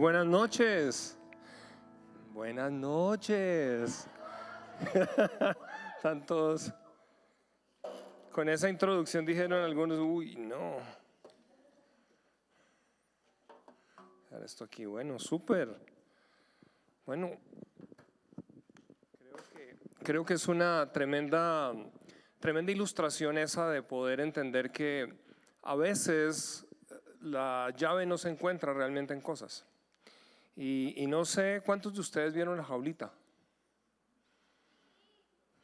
Muy buenas noches. Buenas noches. Están todos. Con esa introducción dijeron algunos, uy, no. Ahora esto aquí, bueno, súper. Bueno, creo que es una tremenda ilustración esa de poder entender que a veces la llave no se encuentra realmente en cosas. Y no sé cuántos de ustedes vieron la jaulita.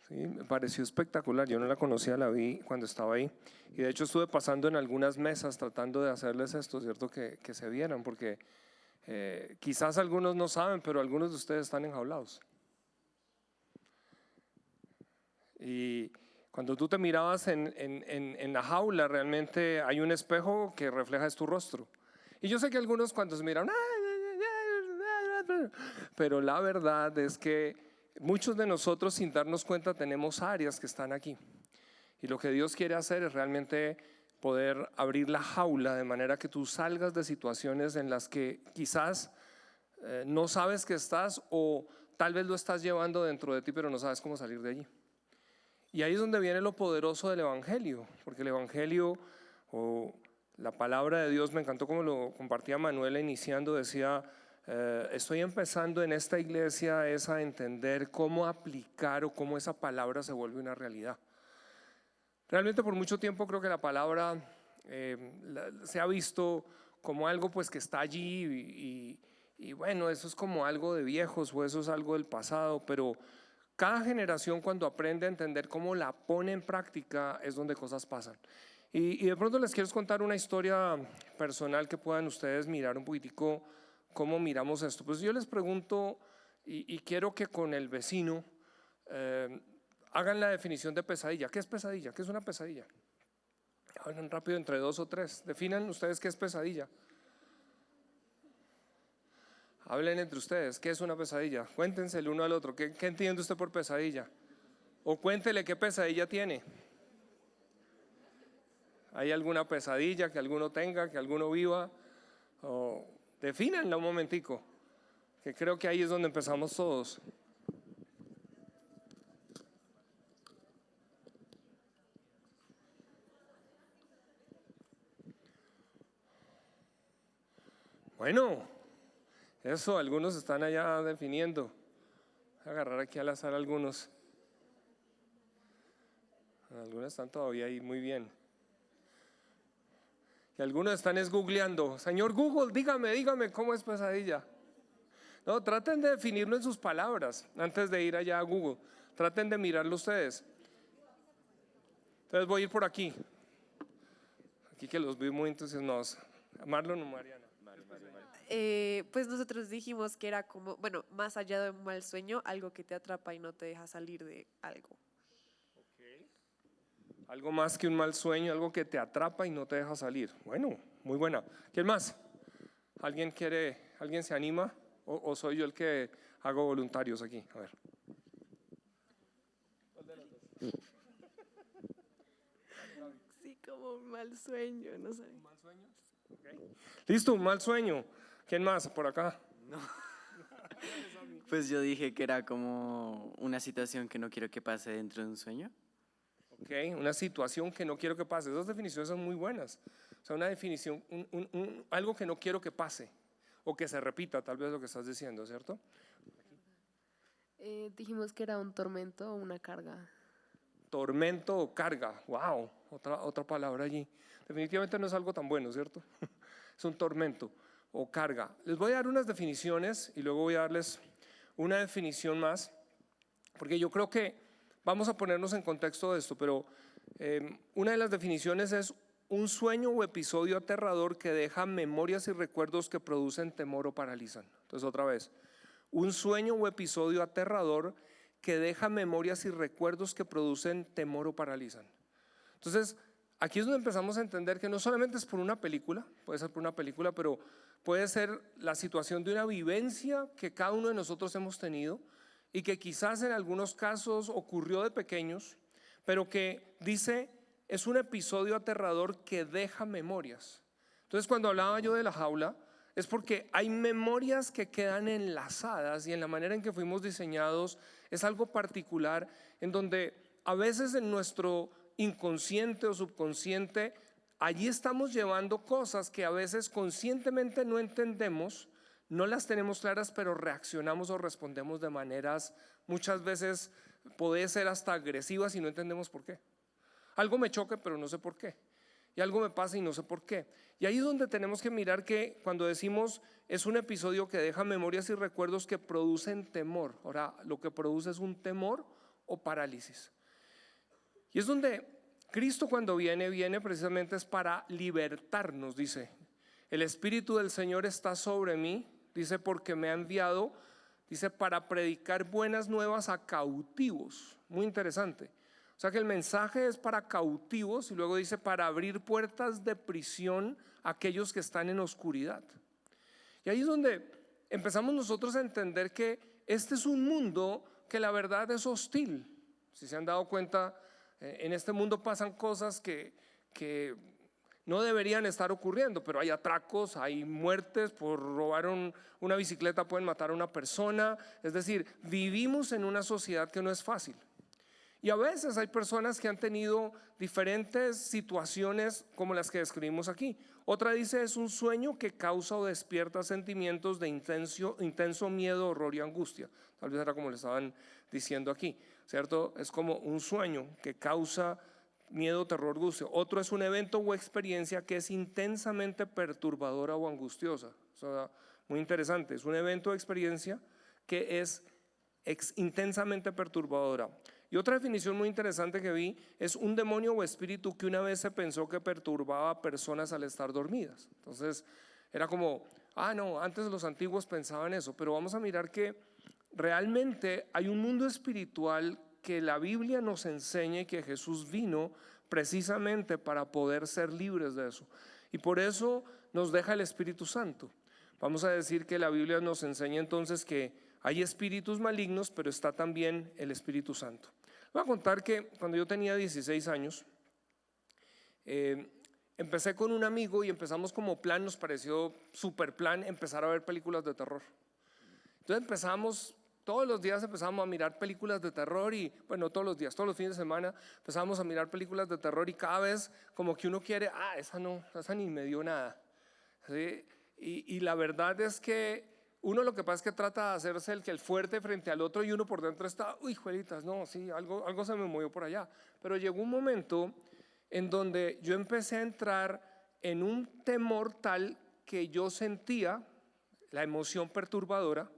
Sí, me pareció espectacular, yo no la conocía, la vi cuando estaba ahí y de hecho estuve pasando en algunas mesas tratando de hacerles esto, ¿cierto? Que se vieran, porque quizás algunos no saben, pero algunos de ustedes están enjaulados. Y cuando tú te mirabas en la jaula, realmente hay un espejo que refleja tu rostro. Y yo sé que algunos cuando se miran, pero la verdad es que muchos de nosotros sin darnos cuenta tenemos áreas que están aquí. Y lo que Dios quiere hacer es realmente poder abrir la jaula de manera que tú salgas de situaciones en las que quizás no sabes que estás o tal vez lo estás llevando dentro de ti pero no sabes cómo salir de allí. Y ahí es donde viene lo poderoso del Evangelio, porque el Evangelio o la palabra de Dios, me encantó como lo compartía Manuela iniciando, decía, estoy empezando en esta iglesia es a entender cómo aplicar o cómo esa palabra se vuelve una realidad. Realmente por mucho tiempo creo que la palabra se ha visto como algo pues que está allí y bueno, eso es como algo de viejos o eso es algo del pasado, pero cada generación cuando aprende a entender cómo la pone en práctica es donde cosas pasan. Y de pronto les quiero contar una historia personal que puedan ustedes mirar un poquitico cómo miramos esto. Pues yo les pregunto y quiero que con el vecino hagan la definición de pesadilla. ¿Qué es pesadilla? ¿Qué es una pesadilla? Hablan rápido entre dos o tres. Definan ustedes qué es pesadilla. Hablen entre ustedes, ¿qué es una pesadilla? Cuéntense el uno al otro, ¿qué entiende usted por pesadilla? O cuéntele qué pesadilla tiene. ¿Hay alguna pesadilla que alguno tenga, que alguno viva? O defínanla un momentico, que creo que ahí es donde empezamos todos. Bueno, eso, algunos están allá definiendo. Voy a agarrar aquí al azar algunos. Algunos están todavía ahí muy bien. Y algunos están googleando. Señor Google, dígame cómo es pesadilla. No, traten de definirlo en sus palabras antes de ir allá a Google. Traten de mirarlo ustedes. Entonces voy a ir por aquí. Aquí que los vi muy entusiasmados. Marlon o Mariana. Pues nosotros dijimos que era como, bueno, más allá de un mal sueño, algo que te atrapa y no te deja salir de algo. Okay. Algo más que un mal sueño, algo que te atrapa y no te deja salir. Bueno, muy buena. ¿Quién más? ¿Alguien se anima? ¿O soy yo el que hago voluntarios aquí? A ver. Sí, como un mal sueño, no sé. ¿Un mal sueño? Okay. Listo, un mal sueño. ¿Quién más por acá? No. Pues yo dije que era como una situación que no quiero que pase dentro de un sueño. Ok, una situación que no quiero que pase. Esas definiciones son muy buenas. O sea, una definición, algo que no quiero que pase o que se repita, tal vez lo que estás diciendo, ¿cierto? Dijimos que era un tormento o una carga. Tormento o carga, wow, otra palabra allí. Definitivamente no es algo tan bueno, ¿cierto? Es un tormento o carga. Les voy a dar unas definiciones y luego voy a darles una definición más, porque yo creo que vamos a ponernos en contexto de esto, pero una de las definiciones es un sueño o episodio aterrador que deja memorias y recuerdos que producen temor o paralizan. Entonces otra vez, un sueño o episodio aterrador que deja memorias y recuerdos que producen temor o paralizan. Entonces, aquí es donde empezamos a entender que no solamente es por una película, puede ser por una película, pero puede ser la situación de una vivencia que cada uno de nosotros hemos tenido y que quizás en algunos casos ocurrió de pequeños, pero que dice es un episodio aterrador que deja memorias. Entonces, cuando hablaba yo de la jaula, es porque hay memorias que quedan enlazadas y en la manera en que fuimos diseñados es algo particular en donde a veces en nuestro inconsciente o subconsciente allí estamos llevando cosas que a veces conscientemente no entendemos, no las tenemos claras, pero reaccionamos o respondemos de maneras muchas veces puede ser hasta agresivas y no entendemos por qué. Algo me choca pero no sé por qué. Y algo me pasa y no sé por qué. Y ahí es donde tenemos que mirar que cuando decimos es un episodio que deja memorias y recuerdos que producen temor. Ahora, lo que produce es un temor o parálisis. Y es donde Cristo cuando viene precisamente es para libertarnos, dice. El Espíritu del Señor está sobre mí, dice, porque me ha enviado, dice, para predicar buenas nuevas a cautivos. Muy interesante. O sea que el mensaje es para cautivos y luego dice para abrir puertas de prisión a aquellos que están en oscuridad. Y ahí es donde empezamos nosotros a entender que este es un mundo que la verdad es hostil. Si se han dado cuenta, en este mundo pasan cosas que no deberían estar ocurriendo, pero hay atracos, hay muertes, por robar una bicicleta pueden matar a una persona. Es decir, vivimos en una sociedad que no es fácil. Y a veces hay personas que han tenido diferentes situaciones como las que describimos aquí. Otra dice es un sueño que causa o despierta sentimientos de intenso miedo, horror y angustia. Tal vez era como le estaban diciendo aquí, ¿cierto? Es como un sueño que causa miedo, terror, angustia. Otro es un evento o experiencia que es intensamente perturbadora o angustiosa. O sea, muy interesante, es un evento o experiencia que es intensamente perturbadora. Y otra definición muy interesante que vi es un demonio o espíritu que una vez se pensó que perturbaba a personas al estar dormidas. Entonces era como, no, antes los antiguos pensaban eso, pero vamos a mirar que realmente hay un mundo espiritual que la Biblia nos enseña y que Jesús vino precisamente para poder ser libres de eso. Y por eso nos deja el Espíritu Santo. Vamos a decir que la Biblia nos enseña entonces que hay espíritus malignos, pero está también el Espíritu Santo. Voy a contar que cuando yo tenía 16 años, empecé con un amigo y empezamos como plan, nos pareció super plan empezar a ver películas de terror. Entonces todos los días empezamos a mirar películas de terror y, bueno, todos los días, todos los fines de semana empezamos a mirar películas de terror y cada vez como que uno quiere, esa ni me dio nada. ¿Sí? Y la verdad es que uno lo que pasa es que trata de hacerse el fuerte frente al otro y uno por dentro está, juelitas, no, sí, algo se me movió por allá. Pero llegó un momento en donde yo empecé a entrar en un temor tal que yo sentía la emoción perturbadora.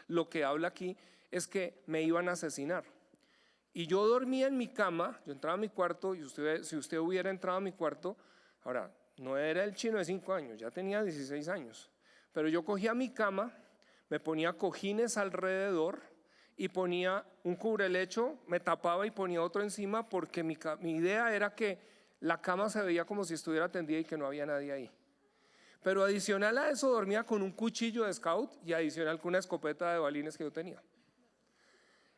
Lo que habla aquí es que me iban a asesinar. Y yo dormía en mi cama, yo entraba a mi cuarto y si usted hubiera entrado a mi cuarto, ahora, no era el chino de 5 años, ya tenía 16 años. Pero yo cogía mi cama, me ponía cojines alrededor y ponía un cubrelecho, me tapaba y ponía otro encima porque mi idea era que la cama se veía como si estuviera tendida y que no había nadie ahí. Pero adicional a eso dormía con un cuchillo de scout y adicional con una escopeta de balines que yo tenía.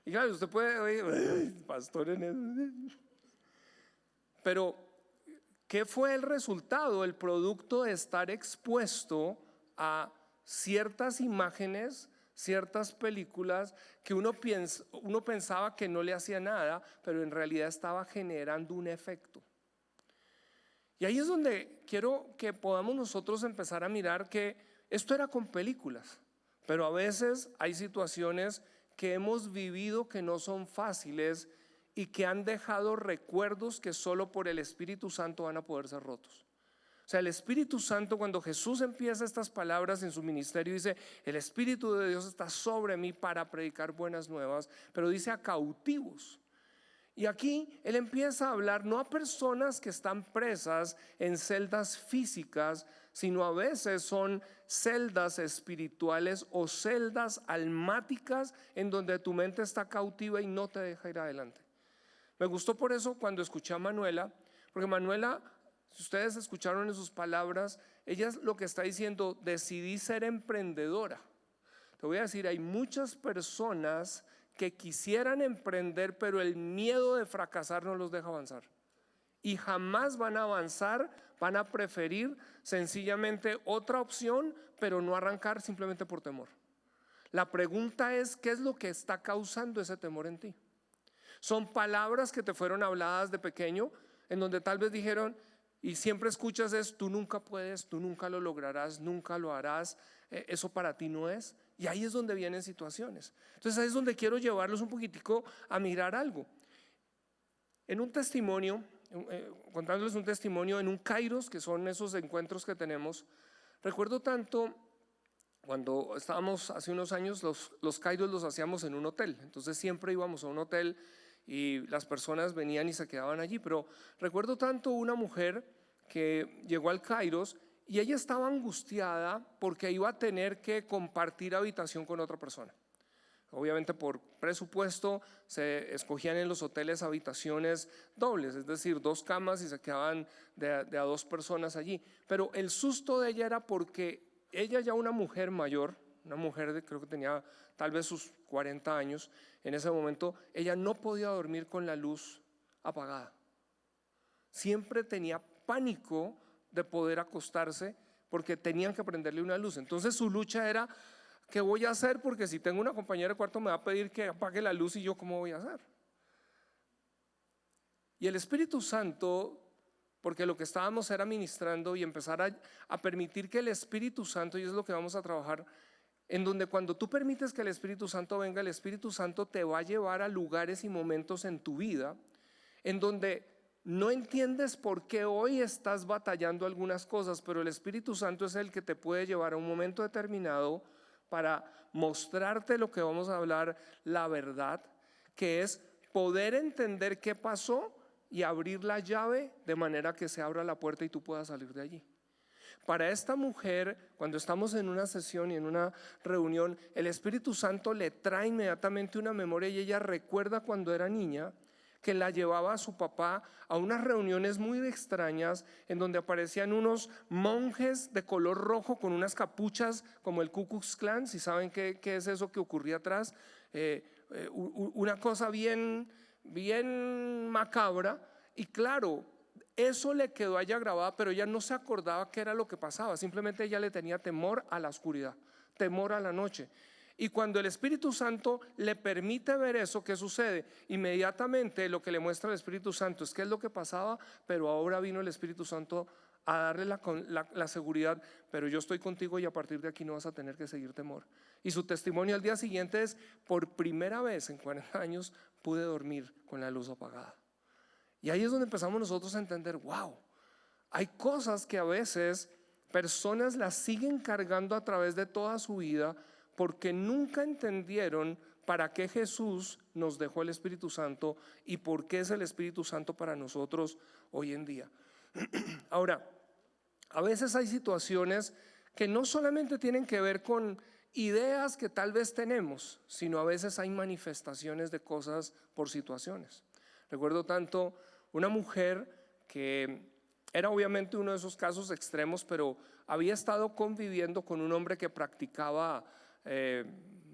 Y claro, usted puede oír, pastor en eso. Pero, ¿qué fue el resultado? El producto de estar expuesto a ciertas imágenes, ciertas películas que uno pensaba que no le hacía nada, pero en realidad estaba generando un efecto. Y ahí es donde quiero que podamos nosotros empezar a mirar que esto era con películas, pero a veces hay situaciones que hemos vivido que no son fáciles y que han dejado recuerdos que solo por el Espíritu Santo van a poder ser rotos. O sea, el Espíritu Santo, cuando Jesús empieza estas palabras en su ministerio, dice, el Espíritu de Dios está sobre mí para predicar buenas nuevas, pero dice a cautivos. Y aquí él empieza a hablar no a personas que están presas en celdas físicas, sino a veces son celdas espirituales o celdas almáticas en donde tu mente está cautiva y no te deja ir adelante. Me gustó por eso cuando escuché a Manuela, porque Manuela, si ustedes escucharon en sus palabras, ella es lo que está diciendo, decidí ser emprendedora. Te voy a decir, hay muchas personas que quisieran emprender, pero el miedo de fracasar no los deja avanzar. y jamás van a avanzar, van a preferir sencillamente otra opción, pero no arrancar simplemente por temor. La pregunta es, ¿qué es lo que está causando ese temor en ti? Son palabras que te fueron habladas de pequeño, en donde tal vez dijeron, y siempre escuchas es, tú nunca puedes, tú nunca lo lograrás, nunca lo harás, eso para ti no es. Y ahí es donde vienen situaciones. Entonces ahí es donde quiero llevarlos un poquitico a mirar algo. En un testimonio, contándoles un testimonio en un Kairos, que son esos encuentros que tenemos, recuerdo tanto cuando estábamos hace unos años, los Kairos los hacíamos en un hotel, entonces siempre íbamos a un hotel y las personas venían y se quedaban allí, pero recuerdo tanto una mujer que llegó al Kairos y ella estaba angustiada porque iba a tener que compartir habitación con otra persona. Obviamente por presupuesto se escogían en los hoteles habitaciones dobles, es decir, 2 camas y se quedaban de a 2 personas allí. Pero el susto de ella era porque ella, ya una mujer mayor, una mujer creo que tenía tal vez sus 40 años, en ese momento ella no podía dormir con la luz apagada. Siempre tenía pánico de poder acostarse porque tenían que prenderle una luz. Entonces su lucha era, ¿qué voy a hacer? Porque si tengo una compañera de cuarto me va a pedir que apague la luz y yo ¿cómo voy a hacer? Y el Espíritu Santo, porque lo que estábamos era ministrando y empezar a permitir que el Espíritu Santo, y es lo que vamos a trabajar, en donde cuando tú permites que el Espíritu Santo venga, el Espíritu Santo te va a llevar a lugares y momentos en tu vida en donde no entiendes por qué hoy estás batallando algunas cosas, pero el Espíritu Santo es el que te puede llevar a un momento determinado para mostrarte lo que vamos a hablar, la verdad, que es poder entender qué pasó y abrir la llave de manera que se abra la puerta y tú puedas salir de allí. Para esta mujer, cuando estamos en una sesión y en una reunión, el Espíritu Santo le trae inmediatamente una memoria y ella recuerda cuando era niña que la llevaba a su papá a unas reuniones muy extrañas en donde aparecían unos monjes de color rojo con unas capuchas como el Ku Klux Klan, si saben qué es eso que ocurría atrás, una cosa bien macabra. Y claro, eso le quedó a ella grabada, pero ella no se acordaba qué era lo que pasaba, simplemente ella le tenía temor a la oscuridad, temor a la noche. Y cuando el Espíritu Santo le permite ver eso, ¿qué sucede? Inmediatamente lo que le muestra el Espíritu Santo es qué es lo que pasaba, pero ahora vino el Espíritu Santo a darle la seguridad, pero yo estoy contigo y a partir de aquí no vas a tener que seguir temor. Y su testimonio al día siguiente es, por primera vez en 40 años pude dormir con la luz apagada. Y ahí es donde empezamos nosotros a entender, wow, hay cosas que a veces personas las siguen cargando a través de toda su vida porque nunca entendieron para qué Jesús nos dejó el Espíritu Santo y por qué es el Espíritu Santo para nosotros hoy en día. Ahora, a veces hay situaciones que no solamente tienen que ver con ideas que tal vez tenemos, sino a veces hay manifestaciones de cosas por situaciones. Recuerdo tanto una mujer que era obviamente uno de esos casos extremos, pero había estado conviviendo con un hombre que practicaba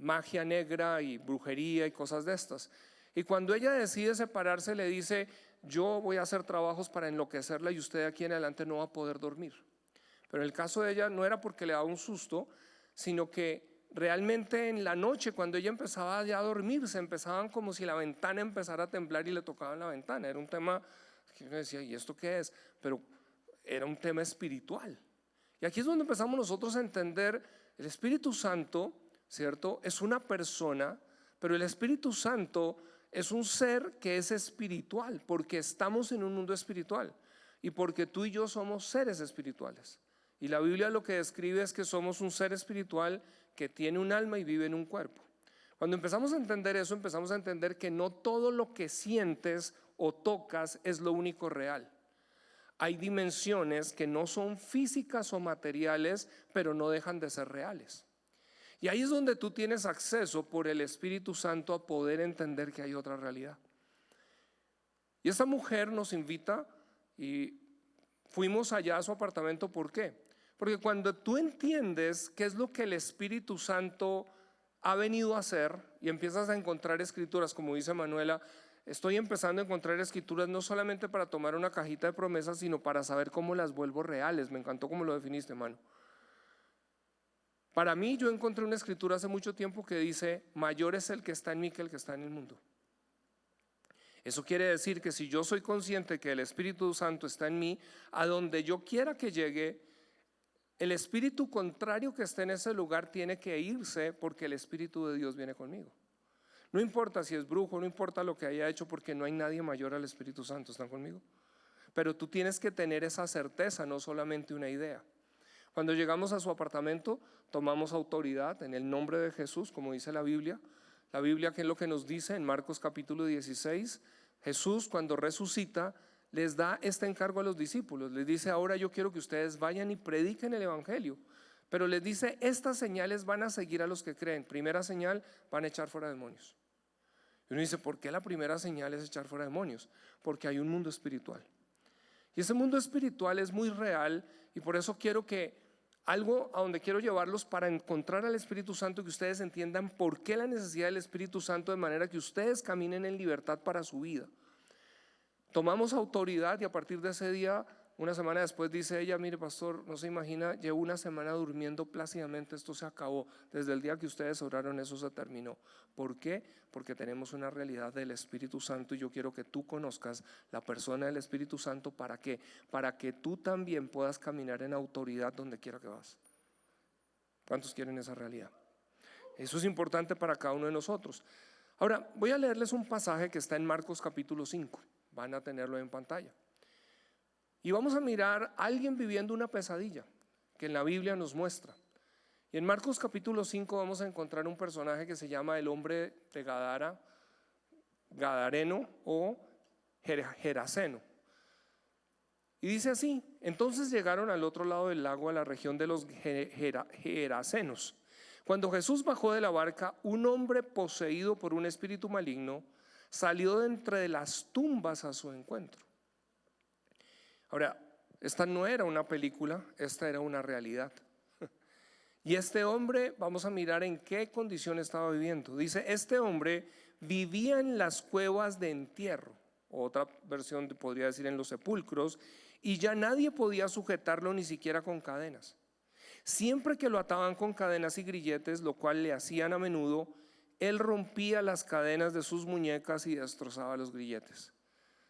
magia negra y brujería y cosas de estas. Y cuando ella decide separarse, le dice, yo voy a hacer trabajos para enloquecerla y usted de aquí en adelante no va a poder dormir. Pero en el caso de ella no era porque le daba un susto, sino que realmente en la noche, cuando ella empezaba ya a dormir, se empezaban como si la ventana empezara a temblar y le tocaban la ventana. Era un tema que uno decía, ¿y esto qué es? Pero era un tema espiritual. Y aquí es donde empezamos nosotros a entender el Espíritu Santo, ¿cierto? Es una persona, pero el Espíritu Santo es un ser que es espiritual, porque estamos en un mundo espiritual y porque tú y yo somos seres espirituales. Y la Biblia lo que describe es que somos un ser espiritual que tiene un alma y vive en un cuerpo. Cuando empezamos a entender eso, empezamos a entender que no todo lo que sientes o tocas es lo único real. Hay dimensiones que no son físicas o materiales, pero no dejan de ser reales. Y ahí es donde tú tienes acceso por el Espíritu Santo a poder entender que hay otra realidad. Y esta mujer nos invita y fuimos allá a su apartamento. ¿Por qué? Porque cuando tú entiendes qué es lo que el Espíritu Santo ha venido a hacer y empiezas a encontrar escrituras, como dice Manuela, estoy empezando a encontrar escrituras no solamente para tomar una cajita de promesas, sino para saber cómo las vuelvo reales. Me encantó cómo lo definiste, hermano. Para mí, yo encontré una escritura hace mucho tiempo que dice: mayor es el que está en mí que el que está en el mundo. Eso quiere decir que si yo soy consciente que el Espíritu Santo está en mí, a donde yo quiera que llegue, el espíritu contrario que esté en ese lugar tiene que irse, porque el Espíritu de Dios viene conmigo. No importa si es brujo, no importa lo que haya hecho, porque no hay nadie mayor al Espíritu Santo. ¿Están conmigo? Pero tú tienes que tener esa certeza, no solamente una idea. Cuando llegamos a su apartamento, tomamos autoridad en el nombre de Jesús, como dice la Biblia. La Biblia, ¿qué es lo que nos dice? En Marcos capítulo 16, Jesús, cuando resucita, les da este encargo a los discípulos. Les dice: ahora yo quiero que ustedes vayan y prediquen el evangelio. Pero les dice: estas señales van a seguir a los que creen. Primera señal, van a echar fuera demonios. Y uno dice: ¿por qué la primera señal es echar fuera demonios? Porque hay un mundo espiritual. Y ese mundo espiritual es muy real, y por eso quiero que algo a donde quiero llevarlos para encontrar al Espíritu Santo, que ustedes entiendan por qué la necesidad del Espíritu Santo, de manera que ustedes caminen en libertad para su vida. Tomamos autoridad, y a partir de ese día, una semana después, dice ella: mire, pastor, no se imagina, llevo una semana durmiendo plácidamente, esto se acabó. Desde el día que ustedes oraron, eso se terminó. ¿Por qué? Porque tenemos una realidad del Espíritu Santo, y yo quiero que tú conozcas la persona del Espíritu Santo. ¿Para qué? Para que tú también puedas caminar en autoridad donde quiera que vas. ¿Cuántos quieren esa realidad? Eso es importante para cada uno de nosotros. Ahora, voy a leerles un pasaje que está en Marcos capítulo 5. Van a tenerlo en pantalla. Y vamos a mirar a alguien viviendo una pesadilla que en la Biblia nos muestra. Y en Marcos capítulo 5 vamos a encontrar un personaje que se llama el hombre de Gadara, Gadareno o Geraseno. Y dice así: entonces llegaron al otro lado del lago, a la región de los Gerasenos. Cuando Jesús bajó de la barca, un hombre poseído por un espíritu maligno salió de entre las tumbas a su encuentro. Ahora, esta no era una película, esta era una realidad. Y este hombre, vamos a mirar en qué condición estaba viviendo. Dice: este hombre vivía en las cuevas de entierro, otra versión podría decir en los sepulcros, y ya nadie podía sujetarlo, ni siquiera con cadenas. Siempre que lo ataban con cadenas y grilletes, lo cual le hacían a menudo, él rompía las cadenas de sus muñecas y destrozaba los grilletes.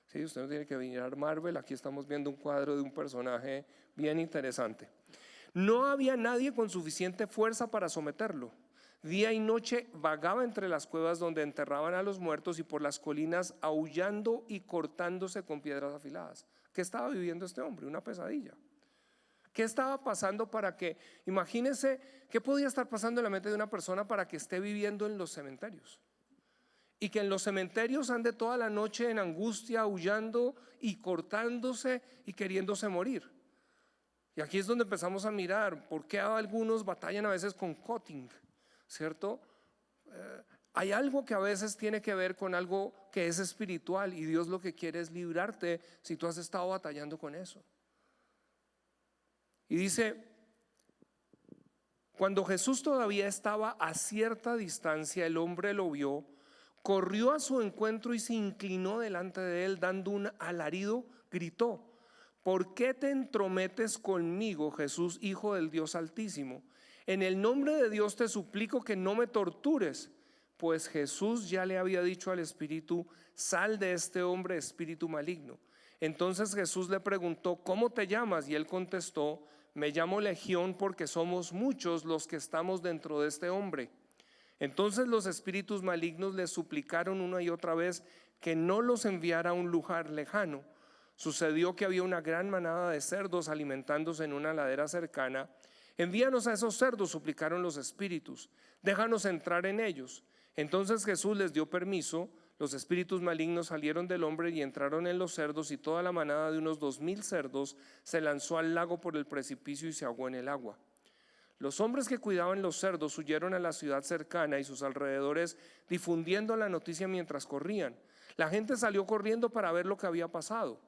Sí, usted no tiene que mirar Marvel, aquí estamos viendo un cuadro de un personaje bien interesante. No había nadie con suficiente fuerza para someterlo. Día y noche vagaba entre las cuevas donde enterraban a los muertos, y por las colinas, aullando y cortándose con piedras afiladas. ¿Qué estaba viviendo este hombre? Una pesadilla. ¿Qué estaba pasando para que, imagínense, qué podía estar pasando en la mente de una persona para que esté viviendo en los cementerios? Y que en los cementerios ande toda la noche en angustia, aullando y cortándose y queriéndose morir. Y aquí es donde empezamos a mirar por qué algunos batallan a veces con cutting, ¿cierto? Hay algo que a veces tiene que ver con algo que es espiritual, y Dios lo que quiere es librarte si tú has estado batallando con eso. Y dice: cuando Jesús todavía estaba a cierta distancia, el hombre lo vio, corrió a su encuentro y se inclinó delante de él, dando un alarido, gritó: ¿por qué te entrometes conmigo, Jesús, Hijo del Dios Altísimo? En el nombre de Dios te suplico que no me tortures. Pues Jesús ya le había dicho al espíritu: sal de este hombre, espíritu maligno. Entonces Jesús le preguntó: ¿cómo te llamas? Y él contestó: me llamo Legión, porque somos muchos los que estamos dentro de este hombre. Entonces los espíritus malignos le suplicaron una y otra vez que no los enviara a un lugar lejano. Sucedió que había una gran manada de cerdos alimentándose en una ladera cercana. Envíanos a esos cerdos, suplicaron los espíritus, déjanos entrar en ellos. Entonces Jesús les dio permiso. Los espíritus malignos salieron del hombre y entraron en los cerdos, y toda la manada de unos 2000 cerdos se lanzó al lago por el precipicio y se ahogó en el agua. Los hombres que cuidaban los cerdos huyeron a la ciudad cercana y sus alrededores, difundiendo la noticia mientras corrían. La gente salió corriendo para ver lo que había pasado.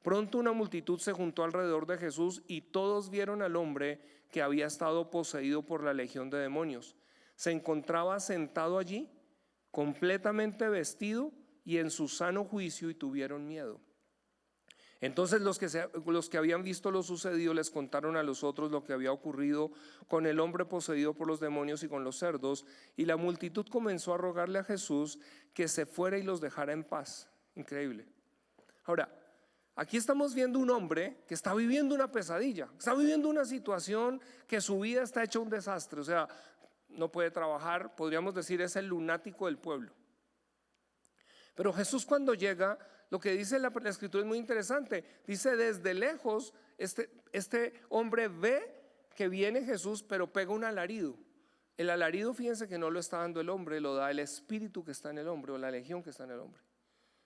Pronto una multitud se juntó alrededor de Jesús, y todos vieron al hombre que había estado poseído por la legión de demonios. Se encontraba sentado allí, completamente vestido y en su sano juicio y tuvieron miedo. Entonces los que habían visto lo sucedido les contaron a los otros lo que había ocurrido con el hombre poseído por los demonios y con los cerdos, y la multitud comenzó a rogarle a Jesús que se fuera y los dejara en paz. Increíble. Ahora, aquí estamos viendo un hombre que está viviendo una pesadilla, está viviendo una situación que su vida está hecha un desastre, o sea, no puede trabajar, podríamos decir es el lunático del pueblo. Pero Jesús cuando llega, lo que dice la escritura es muy interesante. Dice desde lejos, este hombre ve que viene Jesús, pero pega un alarido. El alarido, fíjense que no lo está dando el hombre, lo da el espíritu que está en el hombre o la legión que está en el hombre.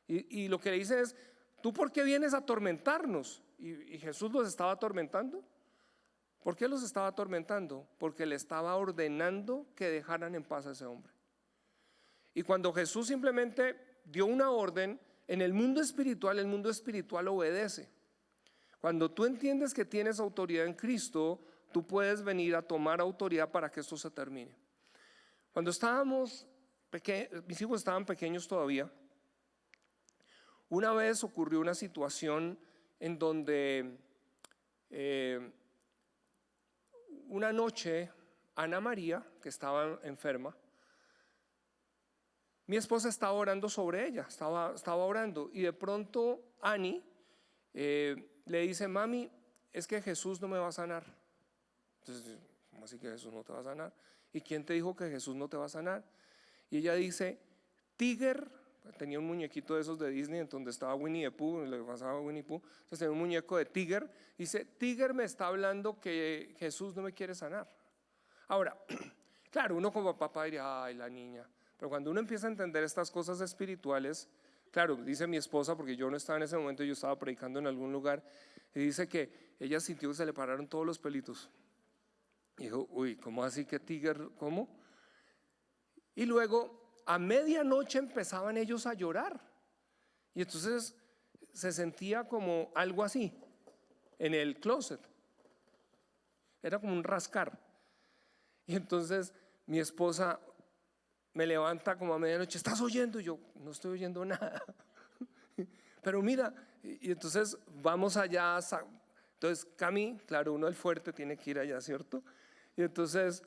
Y lo que le dice es, ¿tú por qué vienes a atormentarnos? Y Jesús los estaba atormentando. ¿Por qué los estaba atormentando? Porque le estaba ordenando que dejaran en paz a ese hombre. Y cuando Jesús simplemente dio una orden, en el mundo espiritual obedece. Cuando tú entiendes que tienes autoridad en Cristo, tú puedes venir a tomar autoridad para que esto se termine. Cuando estábamos mis hijos estaban pequeños todavía, una vez ocurrió una situación en donde una noche Ana María, que estaba enferma, mi esposa estaba orando sobre ella, estaba orando, y de pronto Ani le dice, mami, es que Jesús no me va a sanar. Entonces, ¿cómo así que Jesús no te va a sanar? ¿Y quién te dijo que Jesús no te va a sanar? Y ella dice, Tiger, tenía un muñequito de esos de Disney en donde estaba Winnie the Pooh, le pasaba Winnie the Pooh, entonces tenía un muñeco de Tiger, dice, Tiger me está hablando que Jesús no me quiere sanar. Ahora, claro, uno como papá diría, ay, la niña. Pero cuando uno empieza a entender estas cosas espirituales, claro, dice mi esposa, porque yo no estaba en ese momento, yo estaba predicando en algún lugar, y dice que ella sintió que se le pararon todos los pelitos. Y dijo, uy, ¿cómo así que Tiger? ¿Cómo? Y luego, a medianoche empezaban ellos a llorar. Y entonces se sentía como algo así, en el closet. Era como un rascar. Y entonces mi esposa me levanta como a medianoche, ¿estás oyendo? Y yo, no estoy oyendo nada. Pero mira, y entonces vamos allá. Entonces Cami, claro, uno el fuerte tiene que ir allá, ¿cierto? Y entonces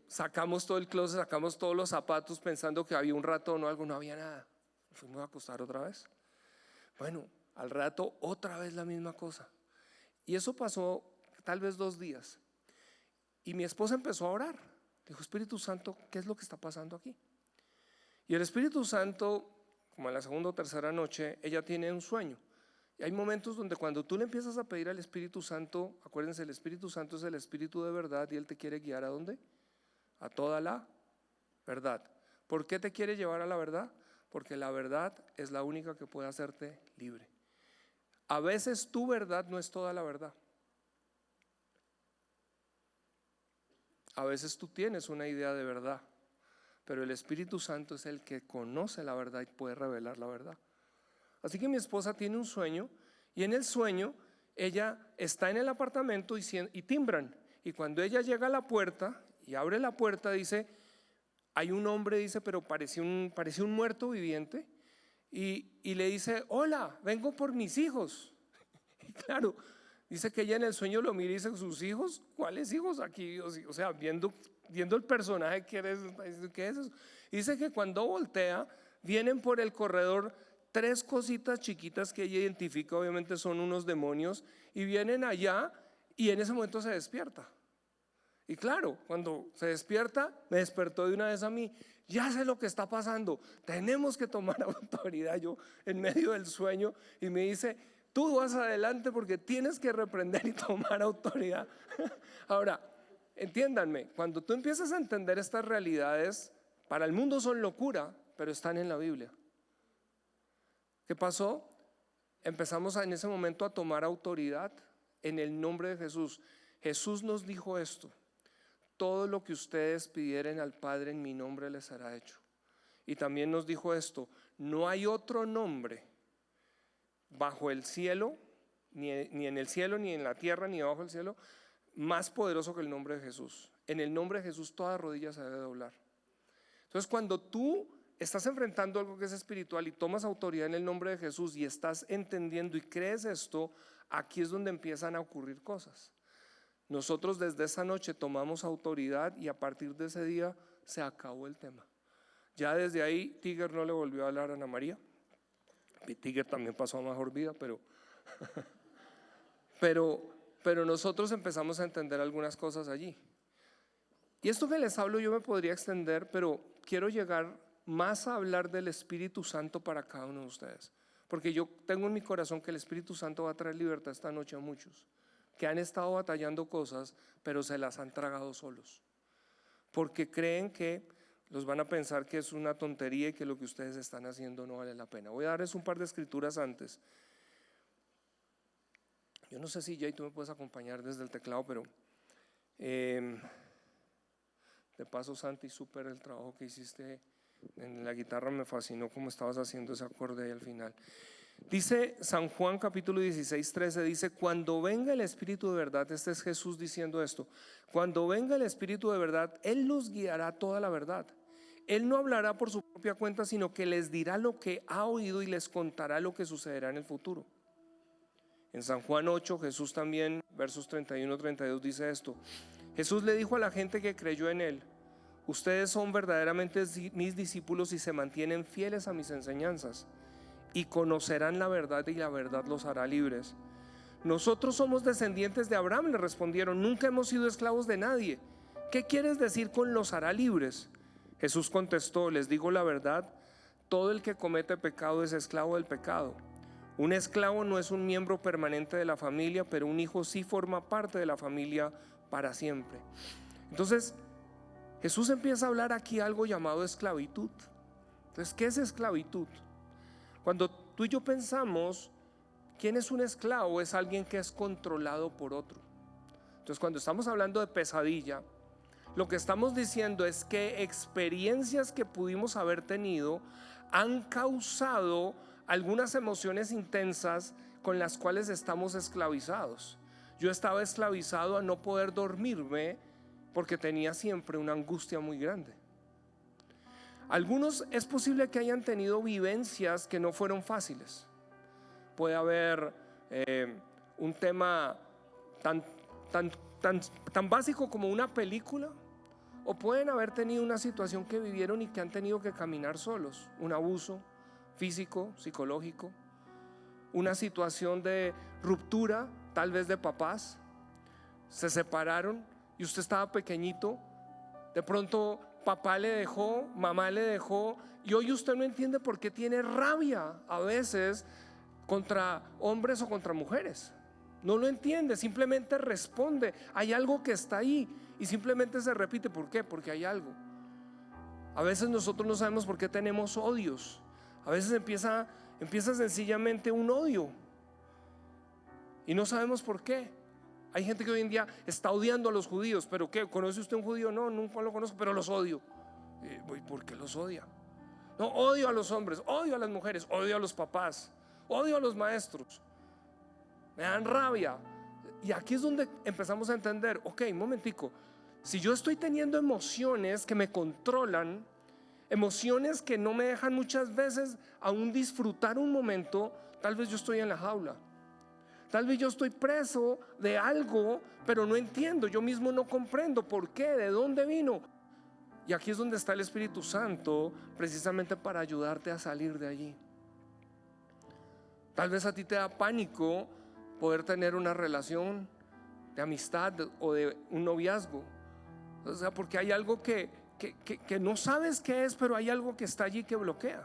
sacamos todo el closet, sacamos todos los zapatos pensando que había un ratón o algo, no había nada. Fuimos a acostar otra vez. Bueno, al rato otra vez la misma cosa. Y eso pasó tal vez 2 días. Y mi esposa empezó a orar. Dijo, Espíritu Santo, ¿qué es lo que está pasando aquí? Y el Espíritu Santo, como en la segunda o tercera noche, ella tiene un sueño. Y hay momentos donde cuando tú le empiezas a pedir al Espíritu Santo, acuérdense, el Espíritu Santo es el Espíritu de verdad y Él te quiere guiar ¿a dónde? A toda la verdad. ¿Por qué te quiere llevar a la verdad? Porque la verdad es la única que puede hacerte libre. A veces tu verdad no es toda la verdad. A veces tú tienes una idea de verdad, pero el Espíritu Santo es el que conoce la verdad y puede revelar la verdad. Así que mi esposa tiene un sueño y en el sueño ella está en el apartamento y timbran. Y cuando ella llega a la puerta y abre la puerta, dice, hay un hombre, dice, pero parecía un muerto viviente, y le dice, hola, vengo por mis hijos. Y claro, dice que ella en el sueño lo mira y dice, ¿sus hijos? ¿Cuáles hijos aquí? O sea, viendo el personaje, ¿qué es eso? Dice que cuando voltea, vienen por el corredor 3 cositas chiquitas que ella identifica, obviamente son unos demonios, y vienen allá y en ese momento se despierta. Y claro, cuando se despierta, me despertó de una vez a mí, ya sé lo que está pasando, tenemos que tomar autoridad. Yo en medio del sueño, y me dice, tú vas adelante porque tienes que reprender y tomar autoridad. Ahora, entiéndanme, cuando tú empiezas a entender estas realidades, para el mundo son locura, pero están en la Biblia. ¿Qué pasó? Empezamos en ese momento a tomar autoridad en el nombre de Jesús. Jesús nos dijo esto: todo lo que ustedes pidieren al Padre en mi nombre les será hecho. Y también nos dijo esto: no hay otro nombre bajo el cielo, ni en el cielo, ni en la tierra, ni debajo del cielo, más poderoso que el nombre de Jesús. En el nombre de Jesús toda rodilla se debe doblar. Entonces, cuando tú estás enfrentando algo que es espiritual y tomas autoridad en el nombre de Jesús y estás entendiendo y crees esto, aquí es donde empiezan a ocurrir cosas. Nosotros desde esa noche tomamos autoridad y a partir de ese día se acabó el tema. Ya desde ahí Tiger no le volvió a hablar a Ana María. Tiger también pasó a mejor vida, pero nosotros empezamos a entender algunas cosas allí. Y esto que les hablo yo me podría extender, pero quiero llegar más a hablar del Espíritu Santo para cada uno de ustedes. Porque yo tengo en mi corazón que el Espíritu Santo va a traer libertad esta noche a muchos que han estado batallando cosas, pero se las han tragado solos. Porque creen que los van a pensar que es una tontería y que lo que ustedes están haciendo no vale la pena. Voy a darles un par de escrituras antes. Yo no sé si Jay tú me puedes acompañar desde el teclado, pero de paso Santi, súper el trabajo que hiciste en la guitarra, me fascinó cómo estabas haciendo ese acorde ahí al final. Dice San Juan capítulo 16, 13, dice: cuando venga el Espíritu de verdad, este es Jesús diciendo esto, cuando venga el Espíritu de verdad, Él los guiará a toda la verdad. Él no hablará por su propia cuenta, sino que les dirá lo que ha oído y les contará lo que sucederá en el futuro. En San Juan 8, Jesús también, versos 31, 32 dice esto: Jesús le dijo a la gente que creyó en Él: ustedes son verdaderamente mis discípulos y se mantienen fieles a mis enseñanzas, y conocerán la verdad y la verdad los hará libres. Nosotros somos descendientes de Abraham, le respondieron, nunca hemos sido esclavos de nadie. ¿Qué quieres decir con los hará libres? Jesús contestó: les digo la verdad, todo el que comete pecado es esclavo del pecado. Un esclavo no es un miembro permanente de la familia, pero un hijo sí forma parte de la familia para siempre. Entonces Jesús empieza a hablar aquí algo llamado esclavitud. Entonces, ¿qué es esclavitud? Cuando tú y yo pensamos, ¿quién es un esclavo? Es alguien que es controlado por otro. Entonces, cuando estamos hablando de pesadilla, lo que estamos diciendo es que experiencias que pudimos haber tenido han causado algunas emociones intensas con las cuales estamos esclavizados. Yo estaba esclavizado a no poder dormirme porque tenía siempre una angustia muy grande. Algunos es posible que hayan tenido vivencias que no fueron fáciles. Puede haber un tema tan básico como una película, o pueden haber tenido una situación que vivieron y que han tenido que caminar solos, un abuso físico, psicológico, una situación de ruptura, tal vez de papás, se separaron y usted estaba pequeñito, de pronto papá le dejó, mamá le dejó, y hoy usted no entiende por qué tiene rabia a veces contra hombres o contra mujeres. No lo entiende, simplemente responde. Hay algo que está ahí y simplemente se repite. ¿Por qué? Porque hay algo. A veces nosotros no sabemos por qué tenemos odios. A veces empieza sencillamente un odio y no sabemos por qué. Hay gente que hoy en día está odiando a los judíos. ¿Pero qué? ¿Conoce usted un judío? No, nunca lo conozco, pero los odio. ¿Por qué los odia? No, odio a los hombres, odio a las mujeres, odio a los papás, odio a los maestros. Me dan rabia. Y aquí es donde empezamos a entender, ok, un momentico, si yo estoy teniendo emociones que me controlan, emociones que no me dejan muchas veces aún disfrutar un momento, tal vez yo estoy en la jaula. Tal vez yo estoy preso de algo, pero no entiendo, yo mismo no comprendo por qué, de dónde vino. Y aquí es donde está el Espíritu Santo, precisamente para ayudarte a salir de allí. Tal vez a ti te da pánico poder tener una relación de amistad o de un noviazgo. O sea, porque hay algo que no sabes qué es, pero hay algo que está allí que bloquea.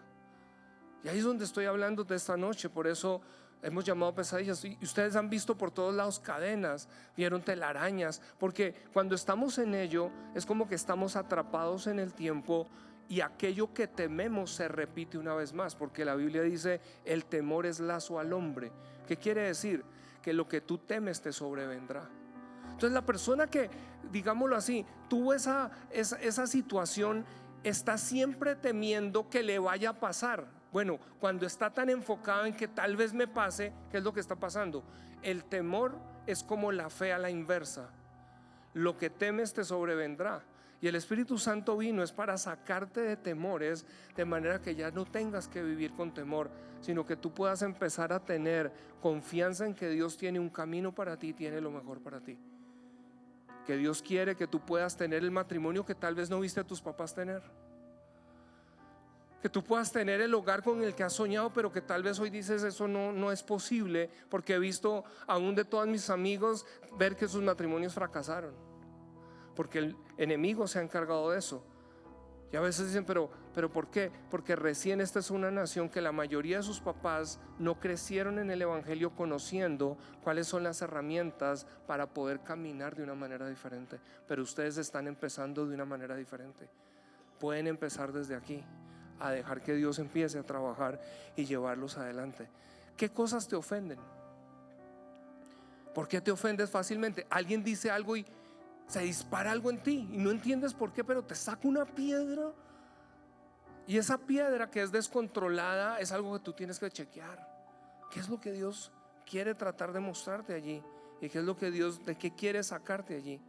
Y ahí es donde estoy hablando de esta noche. Por eso hemos llamado pesadillas. Y ustedes han visto por todos lados cadenas, vieron telarañas, porque cuando estamos en ello es como que estamos atrapados en el tiempo y aquello que tememos se repite una vez más, porque la Biblia dice: el temor es lazo al hombre. ¿Qué quiere decir? Que lo que tú temes te sobrevendrá. Entonces la persona que, digámoslo así, tuvo esa situación, está siempre temiendo que le vaya a pasar. Bueno, cuando está tan enfocado en que tal vez me pase, ¿qué es lo que está pasando? El temor es como la fe a la inversa. Lo que temes te sobrevendrá. Y el Espíritu Santo vino es para sacarte de temores, de manera que ya no tengas que vivir con temor, sino que tú puedas empezar a tener confianza en que Dios tiene un camino para ti, tiene lo mejor para ti. Que Dios quiere que tú puedas tener el matrimonio que tal vez no viste a tus papás tener. Que tú puedas tener el hogar con el que has soñado, pero que tal vez hoy dices eso no es posible, porque he visto aún de todos mis amigos ver que sus matrimonios fracasaron, porque el enemigo se ha encargado de eso. Y a veces dicen, pero ¿por qué? Porque recién esta es una nación que la mayoría de sus papás no crecieron en el evangelio conociendo cuáles son las herramientas para poder caminar de una manera diferente. Pero ustedes están empezando de una manera diferente. Pueden empezar desde aquí a dejar que Dios empiece a trabajar y llevarlos adelante. ¿Qué cosas te ofenden? ¿Por qué te ofendes fácilmente? Alguien dice algo y se dispara algo en ti y no entiendes por qué, pero te saca una piedra, y esa piedra que es descontrolada es algo que tú tienes que chequear. ¿Qué es lo que Dios quiere tratar de mostrarte allí? ¿Y qué es lo que Dios, de qué quiere sacarte allí?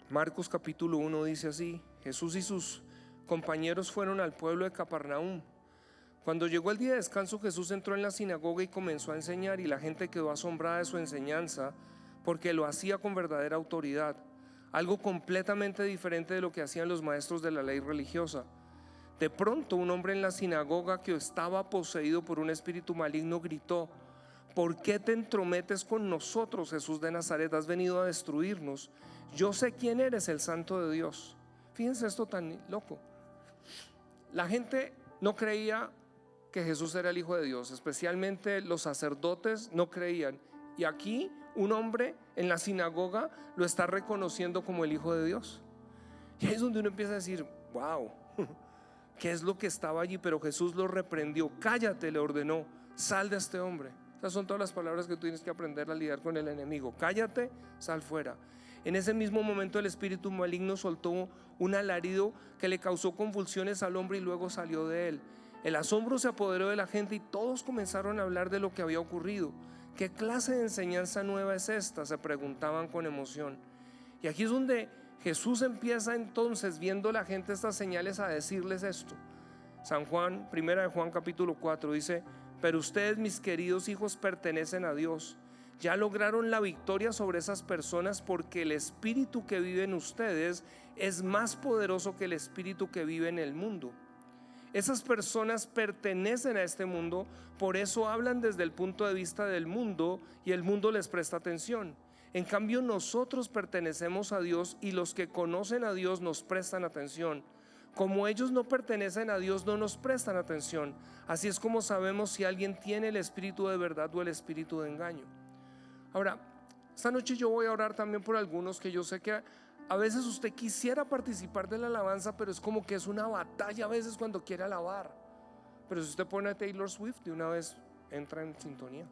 Marcos capítulo 1 dice así: Jesús y sus compañeros fueron al pueblo de Capernaum. Cuando llegó el día de descanso, Jesús entró en la sinagoga y comenzó a enseñar, y la gente quedó asombrada de su enseñanza, porque lo hacía con verdadera autoridad, algo completamente diferente de lo que hacían los maestros de la ley religiosa. De pronto, un hombre en la sinagoga que estaba poseído por un espíritu maligno gritó: ¿por qué te entrometes con nosotros, Jesús de Nazaret? Has venido a destruirnos. Yo sé quién eres, el Santo de Dios. Fíjense esto tan loco. La gente no creía que Jesús era el Hijo de Dios, especialmente los sacerdotes no creían. Y aquí un hombre en la sinagoga lo está reconociendo como el Hijo de Dios. Y ahí es donde uno empieza a decir: wow, ¿qué es lo que estaba allí? Pero Jesús lo reprendió. Cállate, le ordenó, sal de este hombre. Esas son todas las palabras que tú tienes que aprender a lidiar con el enemigo. Cállate, sal fuera. En ese mismo momento el espíritu maligno soltó un alarido que le causó convulsiones al hombre y luego salió de él. El asombro se apoderó de la gente y todos comenzaron a hablar de lo que había ocurrido. ¿Qué clase de enseñanza nueva es esta?, se preguntaban con emoción. Y aquí es donde Jesús empieza entonces, viendo la gente estas señales, a decirles esto. Primera de Juan capítulo 4 dice: pero ustedes, mis queridos hijos, pertenecen a Dios. Ya lograron la victoria sobre esas personas, porque el espíritu que vive en ustedes es más poderoso que el espíritu que vive en el mundo. Esas personas pertenecen a este mundo, por eso hablan desde el punto de vista del mundo y el mundo les presta atención. En cambio, nosotros pertenecemos a Dios y los que conocen a Dios nos prestan atención. Como ellos no pertenecen a Dios, no nos prestan atención. Así es como sabemos si alguien tiene el espíritu de verdad o el espíritu de engaño. Ahora, esta noche yo voy a orar también por algunos que yo sé que a veces usted quisiera participar de la alabanza, pero es como que es una batalla a veces cuando quiere alabar. Pero si usted pone a Taylor Swift, de una vez entra en sintonía.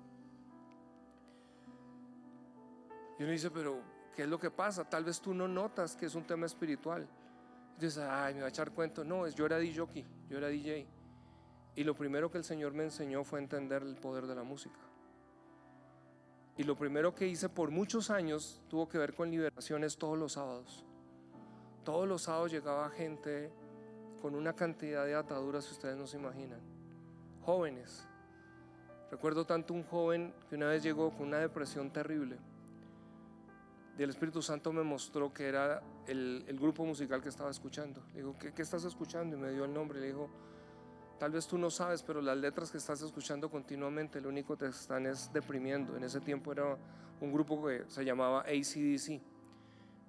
Y uno dice: pero ¿qué es lo que pasa? Tal vez tú no notas que es un tema espiritual. Y dices: ay, me va a echar cuento. No, yo era DJ, yo era DJ. Y lo primero que el Señor me enseñó fue entender el poder de la música. Y lo primero que hice por muchos años tuvo que ver con liberaciones todos los sábados. Todos los sábados llegaba gente con una cantidad de ataduras que ustedes no se imaginan. Jóvenes. Recuerdo tanto un joven que una vez llegó con una depresión terrible. Y el Espíritu Santo me mostró que era el grupo musical que estaba escuchando. Le digo: ¿qué estás escuchando? Y me dio el nombre. Le digo: tal vez tú no sabes, pero las letras que estás escuchando continuamente, lo único que te están es deprimiendo. En ese tiempo era un grupo que se llamaba AC/DC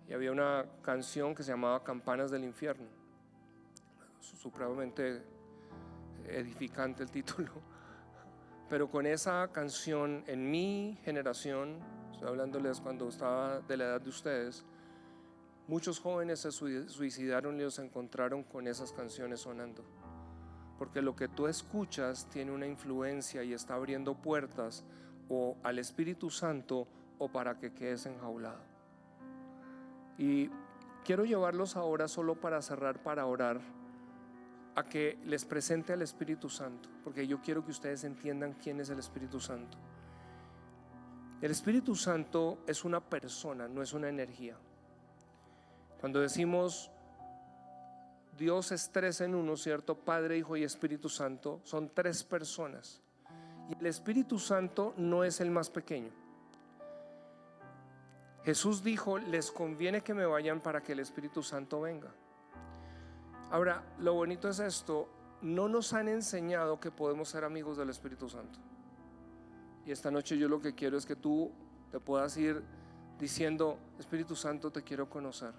y había una canción que se llamaba Campanas del Infierno. Supremamente edificante el título. Pero con esa canción, en mi generación, estoy hablándoles cuando estaba de la edad de ustedes, muchos jóvenes se suicidaron y los encontraron con esas canciones sonando. Porque lo que tú escuchas tiene una influencia y está abriendo puertas o al Espíritu Santo o para que quedes enjaulado. Y quiero llevarlos ahora, solo para cerrar, para orar, a que les presente al Espíritu Santo, porque yo quiero que ustedes entiendan quién es el Espíritu Santo. El Espíritu Santo es una persona, no es una energía. Cuando decimos Dios es 3 en 1, ¿cierto? Padre, Hijo y Espíritu Santo, son 3 personas. Y el Espíritu Santo no es el más pequeño. Jesús dijo, les conviene que me vayan para que el Espíritu Santo venga. Ahora, lo bonito es esto, no nos han enseñado que podemos ser amigos del Espíritu Santo. Y esta noche yo lo que quiero es que tú te puedas ir diciendo, Espíritu Santo, te quiero conocer.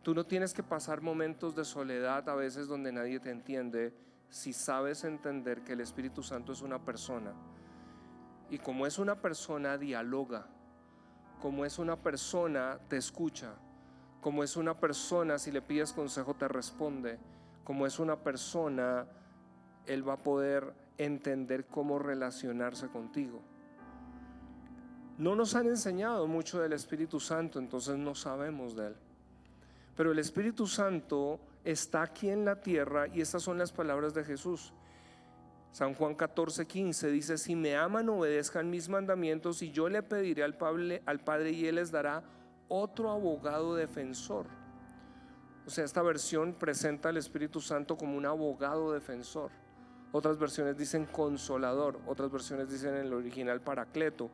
Tú no tienes que pasar momentos de soledad a veces donde nadie te entiende, si sabes entender que el Espíritu Santo es una persona. Y como es una persona, dialoga. Como es una persona, te escucha. Como es una persona, si le pides consejo, te responde. Como es una persona, Él va a poder entender cómo relacionarse contigo. No nos han enseñado mucho del Espíritu Santo, entonces no sabemos de Él. Pero el Espíritu Santo está aquí en la tierra y estas son las palabras de Jesús. San Juan 14:15 dice, si me aman, obedezcan mis mandamientos y yo le pediré al Padre y Él les dará otro abogado defensor. O sea, esta versión presenta al Espíritu Santo como un abogado defensor. Otras versiones dicen consolador, otras versiones dicen en el original paracleto,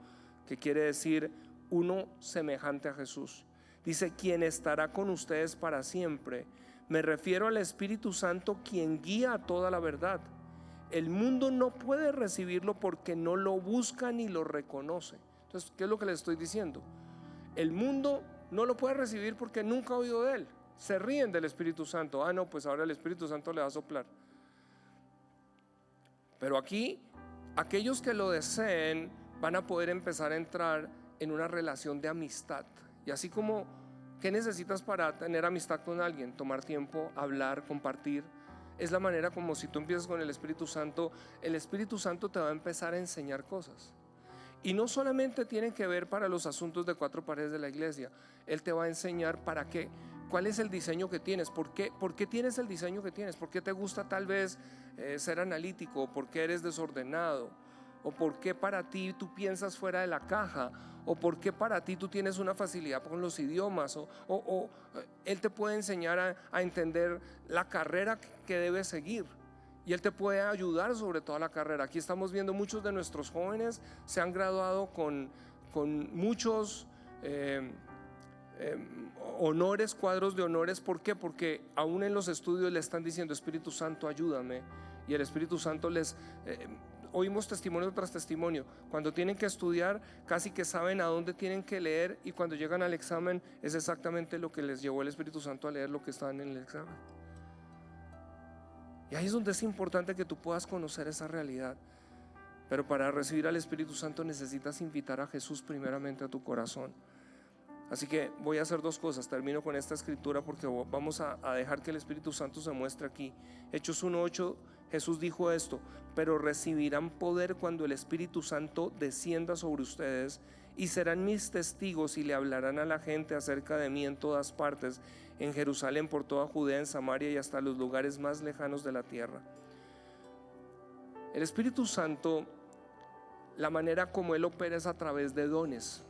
que quiere decir uno semejante a Jesús. Dice, quien estará con ustedes para siempre. Me refiero al Espíritu Santo, quien guía a toda la verdad. El mundo no puede recibirlo porque no lo busca ni lo reconoce. Entonces, ¿qué es lo que les estoy diciendo? El mundo no lo puede recibir porque nunca ha oído de Él. Se ríen del Espíritu Santo. Ah, no, pues ahora el Espíritu Santo le va a soplar. Pero aquí, aquellos que lo deseen van a poder empezar a entrar en una relación de amistad. Y así como, ¿qué necesitas para tener amistad con alguien? Tomar tiempo, hablar, compartir. Es la manera como si tú empiezas con el Espíritu Santo te va a empezar a enseñar cosas. Y no solamente tienen que ver para los asuntos de 4 paredes de la iglesia. Él te va a enseñar para qué, cuál es el diseño que tienes, por qué tienes el diseño que tienes, por qué te gusta tal vez ser analítico, por qué eres desordenado, o por qué para ti tú piensas fuera de la caja, o por qué para ti tú tienes una facilidad con los idiomas, o Él te puede enseñar a entender la carrera que debes seguir. Y Él te puede ayudar sobre toda la carrera. Aquí estamos viendo muchos de nuestros jóvenes se han graduado con muchos honores, cuadros de honores. ¿Por qué? Porque aún en los estudios le están diciendo, Espíritu Santo, ayúdame. Y el Espíritu Santo les... oímos testimonio tras testimonio. Cuando tienen que estudiar, casi que saben a dónde tienen que leer. Y cuando llegan al examen, es exactamente lo que les llevó el Espíritu Santo a leer lo que estaban en el examen. Y ahí es donde es importante que tú puedas conocer esa realidad. Pero para recibir al Espíritu Santo necesitas invitar a Jesús primeramente a tu corazón. Así que voy a hacer 2 cosas. Termino con esta escritura porque vamos a dejar que el Espíritu Santo se muestre aquí. Hechos 1:8, Jesús dijo esto: pero recibirán poder cuando el Espíritu Santo descienda sobre ustedes, y serán mis testigos y le hablarán a la gente acerca de mí en todas partes, en Jerusalén, por toda Judea, en Samaria y hasta los lugares más lejanos de la tierra. El Espíritu Santo, la manera como Él opera es a través de dones.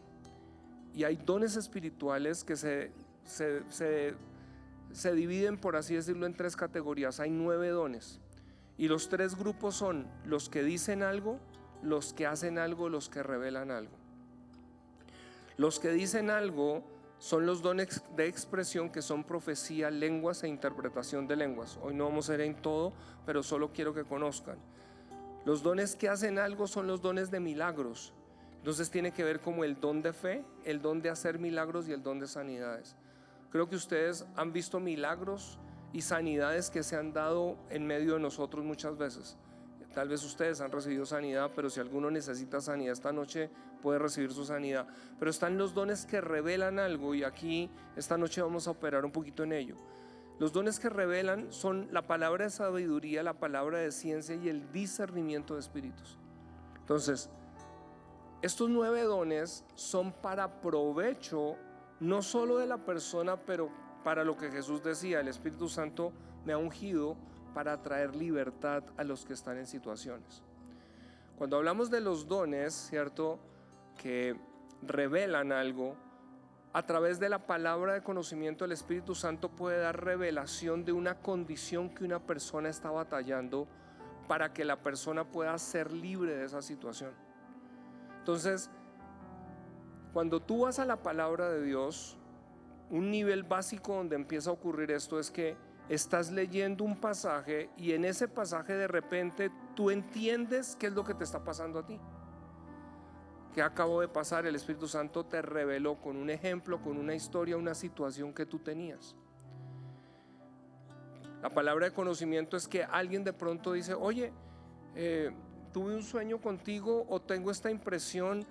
Y hay dones espirituales que se dividen, por así decirlo, en 3 categorías. Hay 9 dones. Y los 3 grupos son los que dicen algo, los que hacen algo, los que revelan algo. Los que dicen algo son los dones de expresión, que son profecía, lenguas e interpretación de lenguas. Hoy no vamos a ir en todo, pero solo quiero que conozcan. Los dones que hacen algo son los dones de milagros. Entonces tiene que ver como el don de fe, el don de hacer milagros y el don de sanidades. Creo que ustedes han visto milagros y sanidades que se han dado en medio de nosotros muchas veces. Tal vez ustedes han recibido sanidad, pero si alguno necesita sanidad esta noche puede recibir su sanidad. Pero están los dones que revelan algo, y aquí esta noche vamos a operar un poquito en ello. Los dones que revelan son la palabra de sabiduría, la palabra de ciencia y el discernimiento de espíritus. Entonces, estos 9 dones son para provecho no solo de la persona, pero para lo que Jesús decía: el Espíritu Santo me ha ungido para traer libertad a los que están en situaciones. Cuando hablamos de los dones, ¿cierto? que revelan algo. A través de la palabra de conocimiento, el Espíritu Santo puede dar revelación de una condición que una persona está batallando para que la persona pueda ser libre de esa situación. Entonces, cuando tú vas a la palabra de Dios, un nivel básico donde empieza a ocurrir esto es que estás leyendo un pasaje y en ese pasaje de repente tú entiendes qué es lo que te está pasando a ti. ¿Qué acabó de pasar? El Espíritu Santo te reveló con un ejemplo, con una historia, una situación que tú tenías. La palabra de conocimiento es que alguien de pronto dice: oye, tuve un sueño contigo, o tengo esta impresión,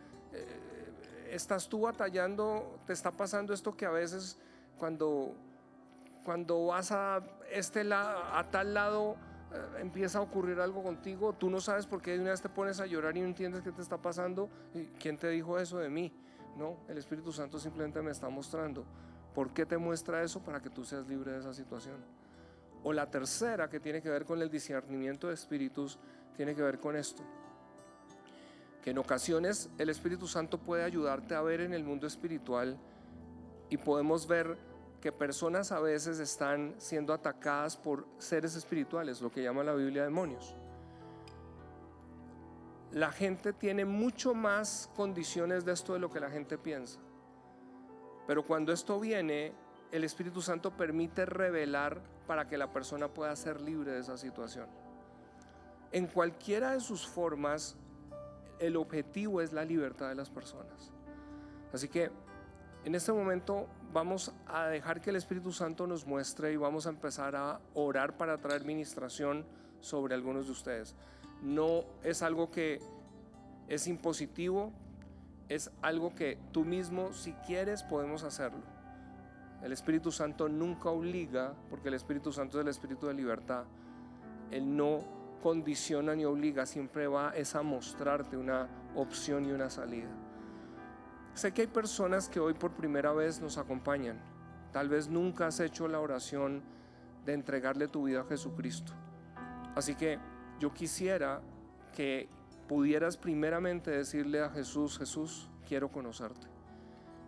estás tú batallando, te está pasando esto que a veces cuando vas a tal lado, empieza a ocurrir algo contigo, tú no sabes por qué, de una vez te pones a llorar y no entiendes qué te está pasando. ¿Quién te dijo eso de mí? No, el Espíritu Santo simplemente me está mostrando. ¿Por qué te muestra eso? Para que tú seas libre de esa situación. O la tercera, que tiene que ver con el discernimiento de espíritus, tiene que ver con esto: que en ocasiones el Espíritu Santo puede ayudarte a ver en el mundo espiritual, y podemos ver que personas a veces están siendo atacadas por seres espirituales, lo que llama la Biblia demonios. La gente tiene mucho más condiciones de esto de lo que la gente piensa, pero cuando esto viene, el Espíritu Santo permite revelar para que la persona pueda ser libre de esa situación. En cualquiera de sus formas, el objetivo es la libertad de las personas. Así que en este momento vamos a dejar que el Espíritu Santo nos muestre, y vamos a empezar a orar para traer ministración sobre algunos de ustedes. No es algo que es impositivo, es algo que tú mismo, si quieres, podemos hacerlo. El Espíritu Santo nunca obliga, porque el Espíritu Santo es el Espíritu de libertad. Él no condiciona ni obliga, siempre va es a mostrarte una opción y una salida. Sé que hay personas que hoy por primera vez nos acompañan. Tal vez nunca has hecho la oración de entregarle tu vida a Jesucristo. Así que yo quisiera que pudieras primeramente decirle a Jesús: Jesús, quiero conocerte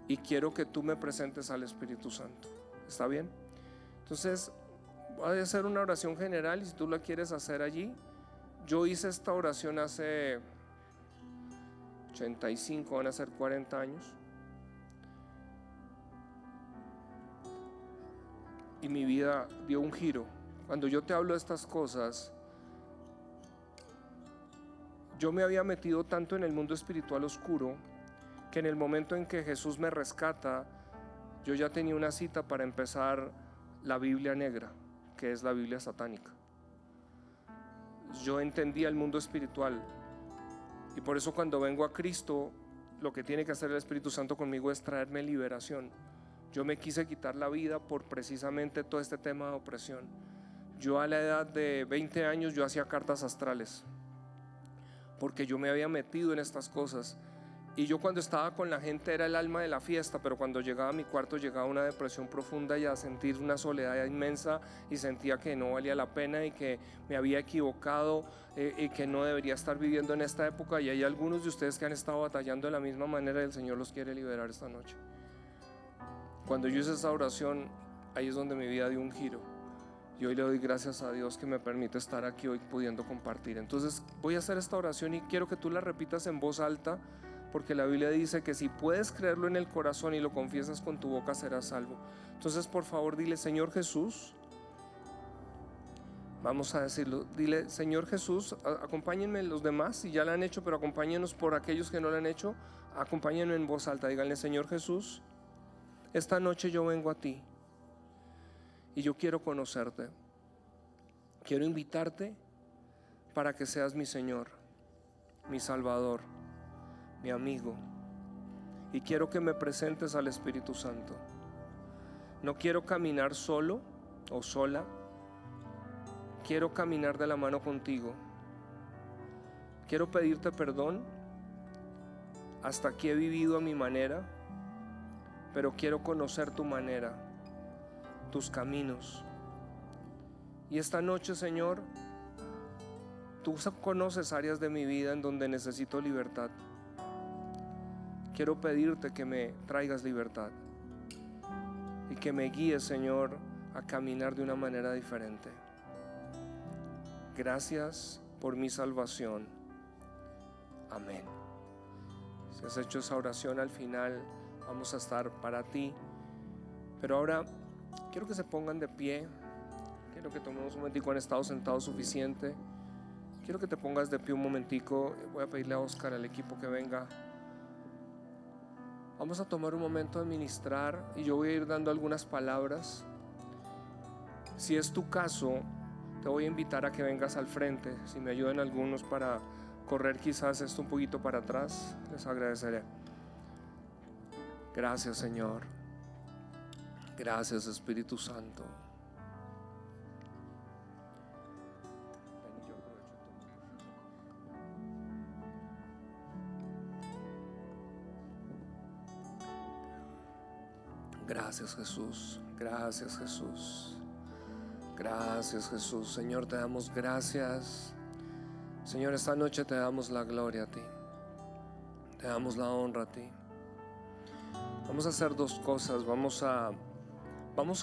y quiero que tú me presentes al Espíritu Santo. ¿Está bien? Entonces voy a hacer una oración general, y si tú la quieres hacer allí. Yo hice esta oración hace 85, van a ser 40 años, y mi vida dio un giro. Cuando yo te hablo de estas cosas, yo me había metido tanto en el mundo espiritual oscuro que en el momento en que Jesús me rescata, yo ya tenía una cita para empezar la Biblia negra, que es la Biblia satánica. Yo entendía el mundo espiritual, y por eso cuando vengo a Cristo, lo que tiene que hacer el Espíritu Santo conmigo es traerme liberación. Yo me quise quitar la vida por precisamente todo este tema de opresión. Yo a la edad de 20 años yo hacía cartas astrales, porque yo me había metido en estas cosas. Y yo cuando estaba con la gente era el alma de la fiesta, pero cuando llegaba a mi cuarto llegaba una depresión profunda y a sentir una soledad inmensa, y sentía que no valía la pena y que me había equivocado, y que no debería estar viviendo en esta época. Y hay algunos de ustedes que han estado batallando de la misma manera, y el Señor los quiere liberar esta noche. Cuando yo hice esa oración, ahí es donde mi vida dio un giro, y hoy le doy gracias a Dios que me permite estar aquí hoy pudiendo compartir. Entonces voy a hacer esta oración y quiero que tú la repitas en voz alta, porque la Biblia dice que si puedes creerlo en el corazón y lo confiesas con tu boca, serás salvo. Entonces, por favor, dile: Señor Jesús. Vamos a decirlo, dile: Señor Jesús. Acompáñenme los demás si ya lo han hecho, pero acompáñenos por aquellos que no lo han hecho. Acompáñenme en voz alta, díganle: Señor Jesús, esta noche yo vengo a ti y yo quiero conocerte. Quiero invitarte para que seas mi Señor, mi Salvador, mi amigo, y quiero que me presentes al Espíritu Santo. No quiero caminar solo o sola, quiero caminar de la mano contigo. Quiero pedirte perdón. Hasta aquí he vivido a mi manera, pero quiero conocer tu manera, tus caminos. Y esta noche, Señor, tú conoces áreas de mi vida en donde necesito libertad. quiero pedirte que me traigas libertad y que me guíes, Señor, a caminar de una manera diferente. Gracias por mi salvación. Amén. Si has hecho esa oración, al final vamos a estar para ti. Pero ahora quiero que se pongan de pie. Quiero que tomemos un momentico. Han estado sentados suficiente. Quiero que te pongas de pie un momentico. Voy a pedirle a Oscar, al equipo, que venga. Vamos a tomar un momento de ministrar y yo voy a ir dando algunas palabras. Si es tu caso, te voy a invitar a que vengas al frente. Si me ayudan algunos para correr quizás esto un poquito para atrás, les agradeceré. Gracias, Señor. Gracias, Espíritu Santo. Gracias, Jesús. Gracias, Jesús. Gracias, Jesús. Señor, te damos gracias. Señor, esta noche te damos la gloria a ti. Te damos la honra a ti. Vamos a hacer dos cosas. Vamos a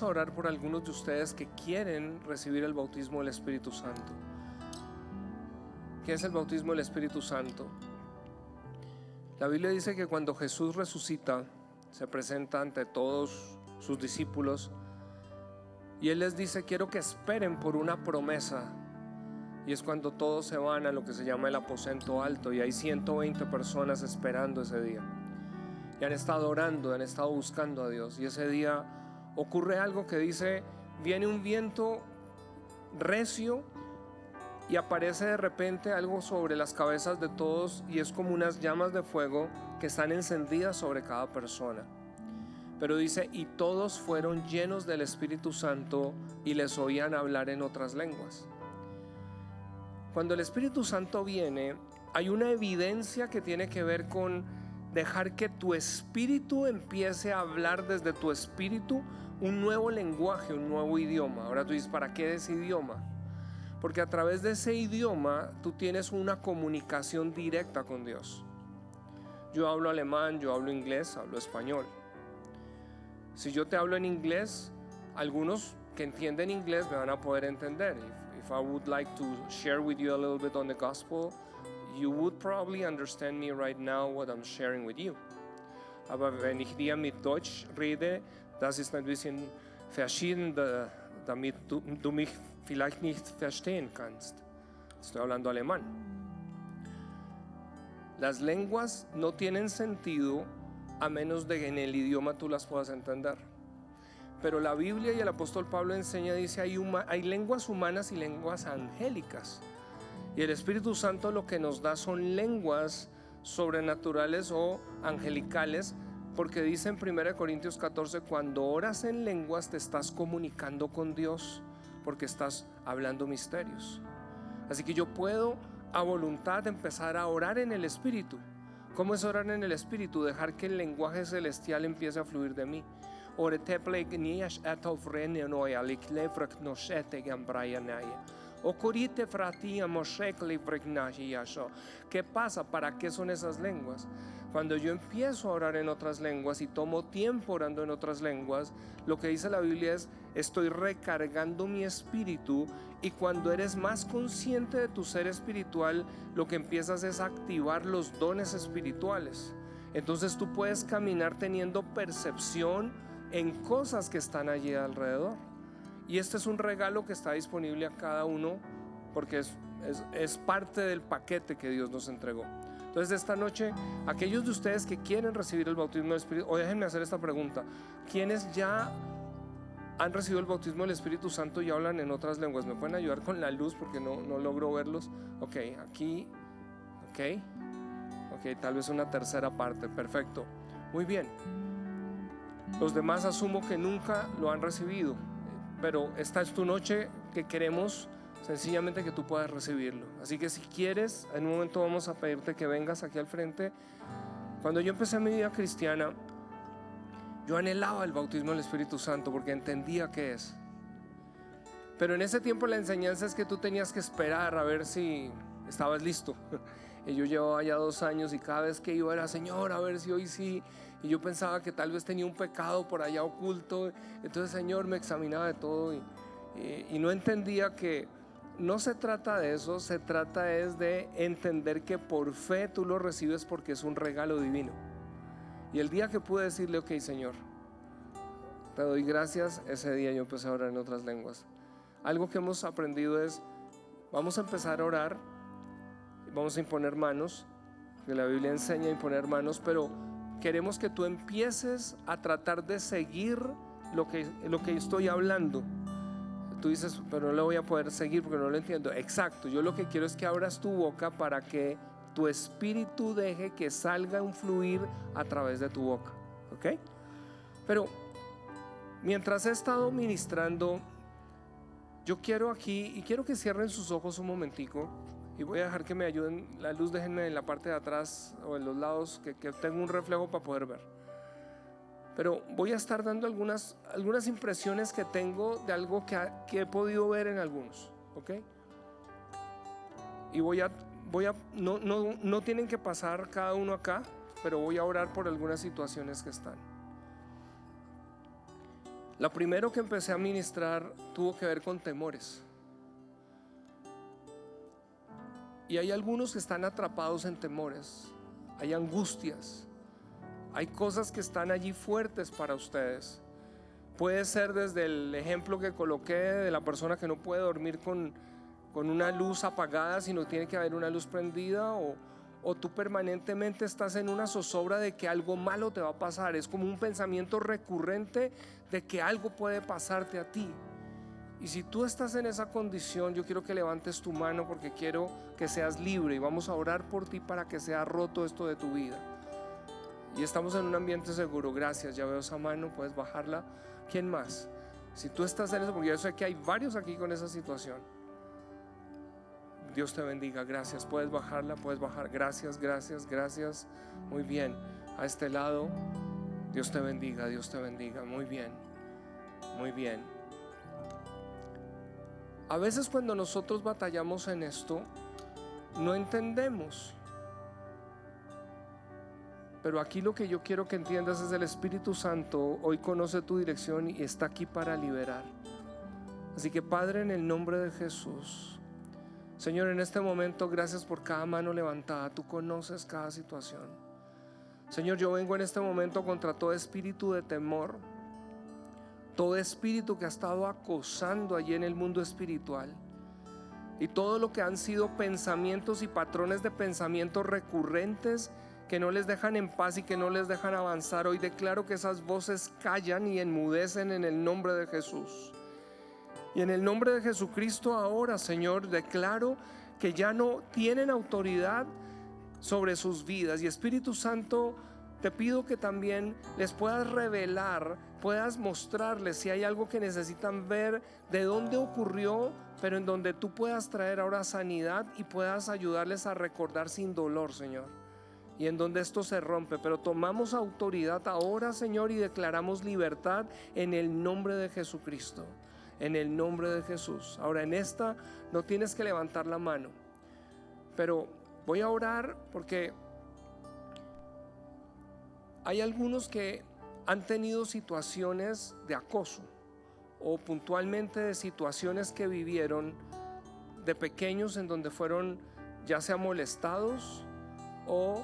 orar por algunos de ustedes que quieren recibir el bautismo del Espíritu Santo. ¿Qué es el bautismo del Espíritu Santo? La Biblia dice que cuando Jesús resucita, se presenta ante todos sus discípulos y Él les dice: quiero que esperen por una promesa. Y es cuando todos se van a lo que se llama el aposento alto, y hay 120 personas esperando ese día, y han estado orando, han estado buscando a Dios. Y ese día ocurre algo que dice: viene un viento recio y aparece de repente algo sobre las cabezas de todos, y es como unas llamas de fuego que están encendidas sobre cada persona. Pero dice: y todos fueron llenos del Espíritu Santo y les oían hablar en otras lenguas. Cuando el Espíritu Santo viene, hay una evidencia que tiene que ver con dejar que tu espíritu empiece a hablar desde tu espíritu un nuevo lenguaje, un nuevo idioma. Ahora tú dices: ¿para qué ese idioma? Porque a través de ese idioma tú tienes una comunicación directa con Dios. Yo hablo alemán, yo hablo inglés, hablo español. Si yo te hablo en inglés, algunos que entienden inglés me van a poder entender. If I would like to share with you a little bit on the gospel, you would probably understand me right now what I'm sharing with you. Aber wenn ich dir mit Deutsch rede, das ist ein bisschen verschieden, damit du mich vielleicht nicht verstehen kannst. Estoy hablando alemán. Las lenguas no tienen sentido a menos de que en el idioma tú las puedas entender. Pero la Biblia y el apóstol Pablo enseña, dice: hay lenguas humanas y lenguas angélicas. Y el Espíritu Santo lo que nos da son lenguas sobrenaturales o angelicales, porque dice en 1 Corintios 14: cuando oras en lenguas te estás comunicando con Dios, porque estás hablando misterios. Así que yo puedo a voluntad empezar a orar en el Espíritu. ¿Cómo es orar en el Espíritu? Dejar que el lenguaje celestial empiece a fluir de mí. ¿Qué pasa? ¿Para qué son esas lenguas? Cuando yo empiezo a orar en otras lenguas y tomo tiempo orando en otras lenguas, lo que dice la Biblia es: estoy recargando mi espíritu. Y cuando eres más consciente de tu ser espiritual, lo que empiezas es a activar los dones espirituales. Entonces tú puedes caminar teniendo percepción en cosas que están allí alrededor. Y este es un regalo que está disponible a cada uno, porque es parte del paquete que Dios nos entregó. Entonces, esta noche, aquellos de ustedes que quieren recibir el bautismo del Espíritu, o déjenme hacer esta pregunta: ¿quiénes ya han recibido el bautismo del Espíritu Santo y hablan en otras lenguas? ¿Me pueden ayudar con la luz porque no logro verlos? Ok, aquí, ok, tal vez una tercera parte. Perfecto, muy bien. Los demás asumo que nunca lo han recibido, pero esta es tu noche que queremos sencillamente que tú puedas recibirlo. Así que si quieres, en un momento vamos a pedirte que vengas aquí al frente. Cuando yo empecé mi vida cristiana, yo anhelaba el bautismo del Espíritu Santo porque entendía qué es. Pero en ese tiempo la enseñanza es que tú tenías que esperar a ver si estabas listo. Y yo llevaba ya 2 años y cada vez que iba era, Señor, a ver si hoy sí. Y yo pensaba que tal vez tenía un pecado por allá oculto. Entonces, Señor, me examinaba de todo y no entendía que no se trata de eso, se trata es de entender que por fe tú lo recibes porque es un regalo divino. Y el día que pude decirle, ok, Señor, te doy gracias, ese día yo empecé a orar en otras lenguas. Algo que hemos aprendido es, vamos a empezar a orar, vamos a imponer manos, que la Biblia enseña a imponer manos, pero queremos que tú empieces a tratar de seguir lo que estoy hablando. Tú dices, pero no lo voy a poder seguir porque no lo entiendo. Exacto, yo lo que quiero es que abras tu boca para que tu espíritu deje que salga un fluir a través de tu boca, ¿ok? Pero mientras he estado ministrando, yo quiero aquí, y quiero que cierren sus ojos un momentico, y voy a dejar que me ayuden, la luz déjenme en la parte de atrás o en los lados, que tengo un reflejo para poder ver. Pero voy a estar dando algunas impresiones que tengo de algo que he podido ver en algunos, ¿ok? Y no tienen que pasar cada uno acá, pero voy a orar por algunas situaciones que están. Lo primero que empecé a ministrar tuvo que ver con temores. Y hay algunos que están atrapados en temores, hay angustias, hay cosas que están allí fuertes para ustedes. Puede ser desde el ejemplo que coloqué de la persona que no puede dormir con una luz apagada, sino tiene que haber una luz prendida, o tú permanentemente estás en una zozobra de que algo malo te va a pasar. Es como un pensamiento recurrente de que algo puede pasarte a ti. Y si tú estás en esa condición, yo quiero que levantes tu mano porque quiero que seas libre y vamos a orar por ti para que sea roto esto de tu vida. Y estamos en un ambiente seguro. Gracias, ya veo esa mano, puedes bajarla. ¿Quién más? Si tú estás en eso, porque yo sé que hay varios aquí con esa situación. Dios te bendiga, gracias. Puedes bajarla, puedes bajar. Gracias, gracias, gracias. Muy bien. A este lado, Dios te bendiga, Dios te bendiga. Muy bien, muy bien. A veces cuando nosotros batallamos en esto, no entendemos. Pero aquí lo que yo quiero que entiendas es el Espíritu Santo hoy conoce tu dirección y está aquí para liberar. Así que Padre, en el nombre de Jesús, Señor, en este momento gracias por cada mano levantada. Tú conoces cada situación. Señor, yo vengo en este momento contra todo espíritu de temor, todo espíritu que ha estado acosando allí en el mundo espiritual, y todo lo que han sido pensamientos y patrones de pensamientos recurrentes que no les dejan en paz y que no les dejan avanzar. Hoy declaro que esas voces callan y enmudecen en el nombre de Jesús. Y en el nombre de Jesucristo ahora, Señor, declaro que ya no tienen autoridad sobre sus vidas. Y Espíritu Santo, te pido que también les puedas revelar, puedas mostrarles si hay algo que necesitan ver, de dónde ocurrió, pero en donde tú puedas traer ahora sanidad y puedas ayudarles a recordar sin dolor, Señor. Y en donde esto se rompe, pero tomamos autoridad ahora, Señor, y declaramos libertad en el nombre de Jesucristo, en el nombre de Jesús. Ahora en esta no tienes que levantar la mano, pero voy a orar porque hay algunos que han tenido situaciones de acoso o puntualmente de situaciones que vivieron de pequeños en donde fueron ya sea molestados o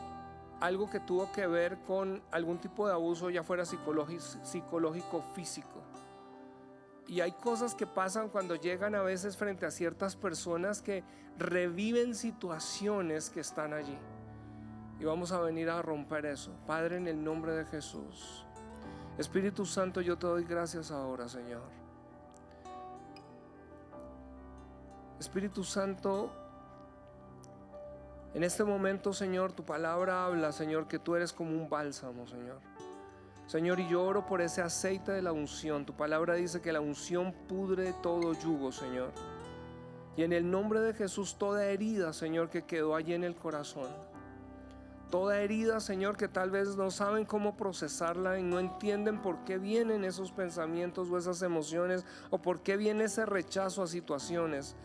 algo que tuvo que ver con algún tipo de abuso, ya fuera psicológico, físico. Y hay cosas que pasan cuando llegan a veces frente a ciertas personas que reviven situaciones que están allí. Y vamos a venir a romper eso. Padre, en el nombre de Jesús. Espíritu Santo, yo te doy gracias ahora, Señor. Espíritu Santo, en este momento, Señor, tu palabra habla, Señor, que tú eres como un bálsamo, Señor. Señor, y yo oro por ese aceite de la unción. Tu palabra dice que la unción pudre todo yugo, Señor. Y en el nombre de Jesús, toda herida, Señor, que quedó allí en el corazón, toda herida, Señor, que tal vez no saben cómo procesarla y no entienden por qué vienen esos pensamientos o esas emociones, o por qué viene ese rechazo a situaciones.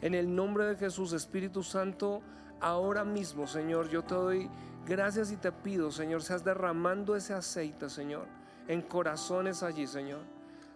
En el nombre de Jesús, Espíritu Santo, ahora mismo, Señor, yo te doy gracias y te pido, Señor, seas derramando ese aceite, Señor, en corazones allí, Señor.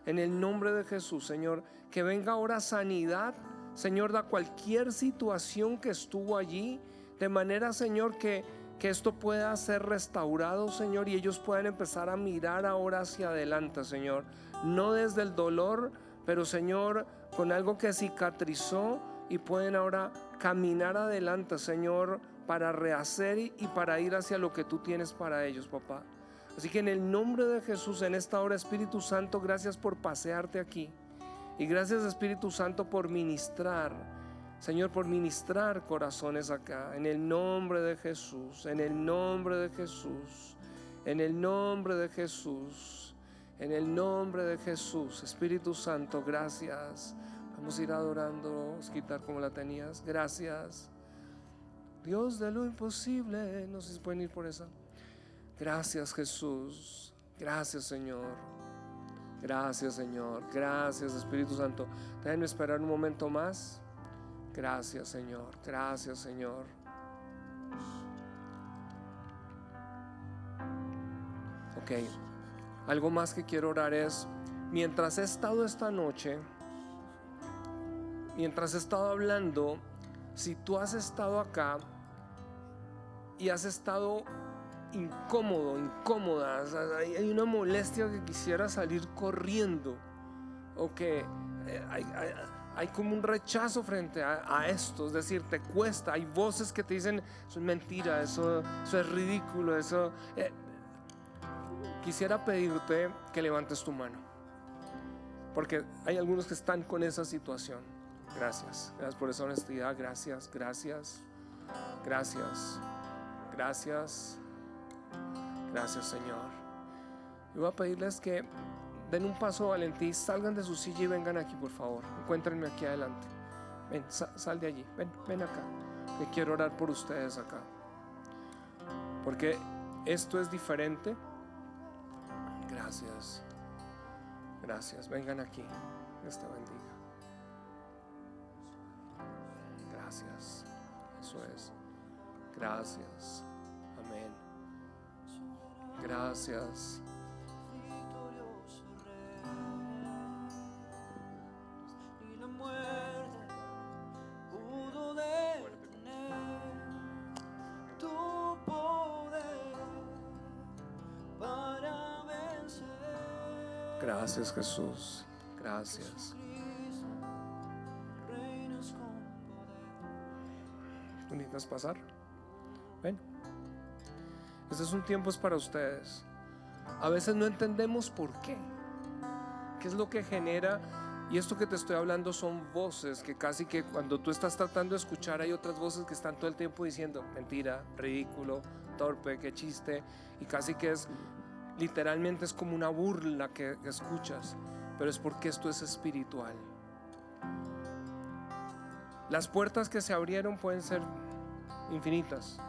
En el nombre de Jesús, Señor, que venga ahora sanidad, Señor, da cualquier situación que estuvo allí, de manera, Señor, que esto pueda ser restaurado, Señor, y ellos puedan empezar a mirar ahora hacia adelante, Señor. No desde el dolor, pero, Señor, con algo que cicatrizó, y pueden ahora caminar adelante, Señor, para rehacer y para ir hacia lo que tú tienes para ellos, papá. Así que en el nombre de Jesús, en esta hora, Espíritu Santo, gracias por pasearte aquí. Y gracias, Espíritu Santo, por ministrar, Señor, por ministrar corazones acá. En el nombre de Jesús, en el nombre de Jesús, en el nombre de Jesús, en el nombre de Jesús. Espíritu Santo, gracias. Vamos a ir adorando, quitar como la tenías. Gracias, Dios de lo imposible. No sé si pueden ir por esa. Gracias, Jesús. Gracias, Señor. Gracias, Señor. Gracias, Espíritu Santo. Déjenme esperar un momento más. Gracias, Señor. Gracias, Señor. Ok. Algo más que quiero orar es, mientras he estado esta noche, mientras he estado hablando, si tú has estado acá y has estado incómodo, incómoda, o sea, hay una molestia que quisiera salir corriendo, o que hay como un rechazo frente a esto, es decir, te cuesta, hay voces que te dicen eso es mentira, eso es ridículo, eso quisiera pedirte que levantes tu mano, porque hay algunos que están con esa situación. Gracias por esa honestidad. Gracias. Gracias, Señor. Y voy a pedirles que den un paso de valentía, salgan de su silla y vengan aquí, por favor. Encuéntrenme aquí adelante. Ven, sal de allí. Ven acá. Que quiero orar por ustedes acá. Porque esto es diferente. Gracias. Vengan aquí. Dios te bendiga. Gracias. Eso es. Gracias. Amén. Gracias. Y la muerte pudo detener tu poder para vencer. Gracias, Jesús. Gracias. Reinas con ¿Tú necesitas pasar? Ven. Este es un tiempo para ustedes. A veces no entendemos por qué. ¿Qué es lo que genera? Y esto que te estoy hablando son voces que casi que cuando tú estás tratando de escuchar, hay otras voces que están todo el tiempo diciendo mentira, ridículo, torpe, qué chiste. Y casi que es literalmente es como una burla que escuchas. Pero es porque esto es espiritual. Las puertas que se abrieron pueden ser infinitas.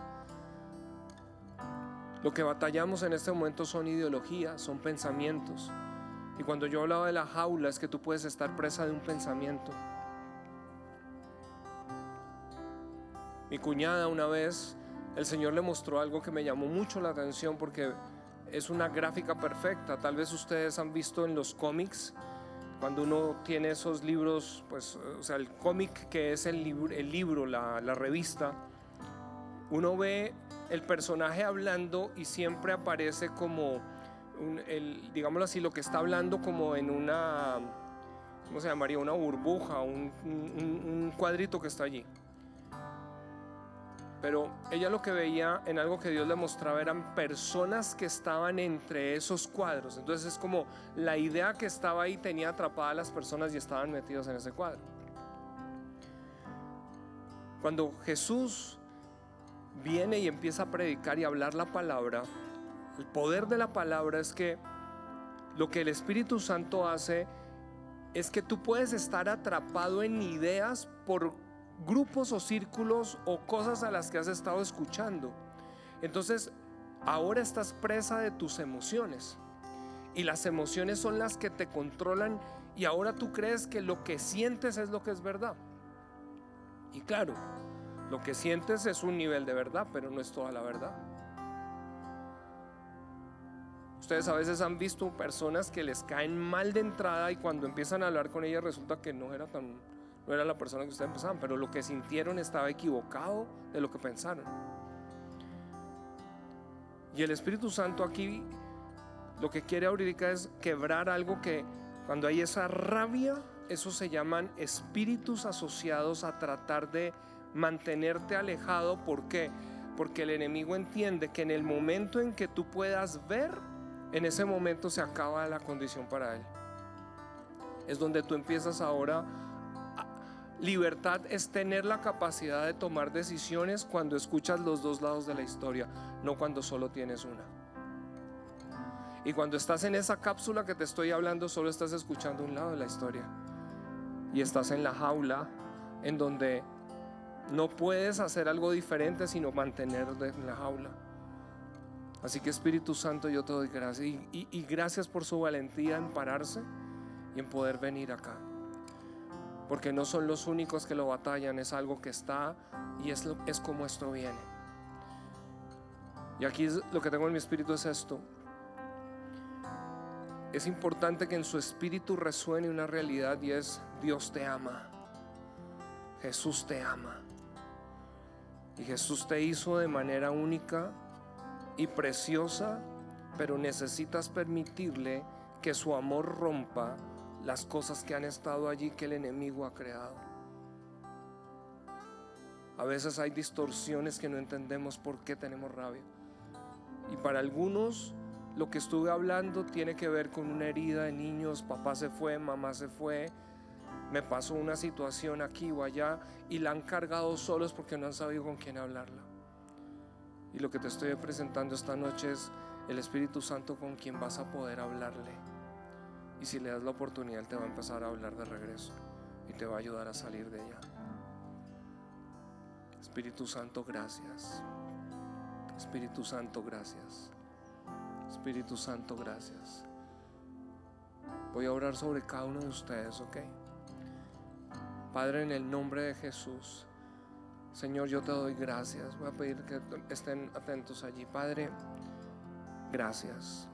Lo que batallamos en este momento son ideologías, son pensamientos. Y cuando yo hablaba de la jaula, es que tú puedes estar presa de un pensamiento. Mi cuñada una vez, el Señor le mostró algo que me llamó mucho la atención porque es una gráfica perfecta. Tal vez ustedes han visto en los cómics, cuando uno tiene esos libros, pues, o sea, el cómic que es el libro, la revista, uno ve el personaje hablando y siempre aparece como, digámoslo así, lo que está hablando como en una, ¿cómo se llamaría? Una burbuja, un cuadrito que está allí. Pero ella lo que veía en algo que Dios le mostraba eran personas que estaban entre esos cuadros. Entonces es como la idea que estaba ahí tenía atrapadas a las personas y estaban metidos en ese cuadro. Cuando Jesús viene y empieza a predicar y a hablar la palabra, el poder de la palabra es que lo que el Espíritu Santo hace es que tú puedes estar atrapado en ideas por grupos o círculos o cosas a las que has estado escuchando. Entonces ahora estás presa de tus emociones y las emociones son las que te controlan y ahora tú crees que lo que sientes es lo que es verdad. Y claro, lo que sientes es un nivel de verdad, pero no es toda la verdad. Ustedes a veces han visto personas que les caen mal de entrada y cuando empiezan a hablar con ellas resulta que no era la persona que ustedes pensaban, pero lo que sintieron estaba equivocado de lo que pensaron. Y el Espíritu Santo aquí lo que quiere ahorita es quebrar algo que cuando hay esa rabia, eso se llaman espíritus asociados a tratar de mantenerte alejado. ¿Por qué? Porque el enemigo entiende que en el momento en que tú puedas ver, en ese momento se acaba la condición para él. Es donde tú empiezas ahora. Libertad es tener la capacidad de tomar decisiones cuando escuchas los dos lados de la historia, no cuando solo tienes una. Y cuando estás en esa cápsula que te estoy hablando, solo estás escuchando un lado de la historia. Y estás en la jaula en donde no puedes hacer algo diferente sino mantenerte en la jaula. Así que Espíritu Santo, yo te doy gracias y gracias por su valentía en pararse y en poder venir acá. Porque no son los únicos que lo batallan, es algo que está y es como esto viene. Y aquí lo que tengo en mi espíritu es esto. Es importante que en su espíritu resuene una realidad y es: Dios te ama, Jesús te ama. Y Jesús te hizo de manera única y preciosa, pero necesitas permitirle que su amor rompa las cosas que han estado allí que el enemigo ha creado. A veces hay distorsiones que no entendemos por qué tenemos rabia. Y para algunos lo que estuve hablando tiene que ver con una herida de niños. Papá se fue, mamá se fue, me pasó una situación aquí o allá y la han cargado solos porque no han sabido con quién hablarla. Y lo que te estoy presentando esta noche es el Espíritu Santo con quien vas a poder hablarle. Y si le das la oportunidad, Él te va a empezar a hablar de regreso y te va a ayudar a salir de ella. Espíritu Santo, gracias. Espíritu Santo, gracias. Espíritu Santo, gracias. Voy a orar sobre cada uno de ustedes, ¿ok? Padre, en el nombre de Jesús, Señor, yo te doy gracias. Voy a pedir que estén atentos allí. Padre, gracias.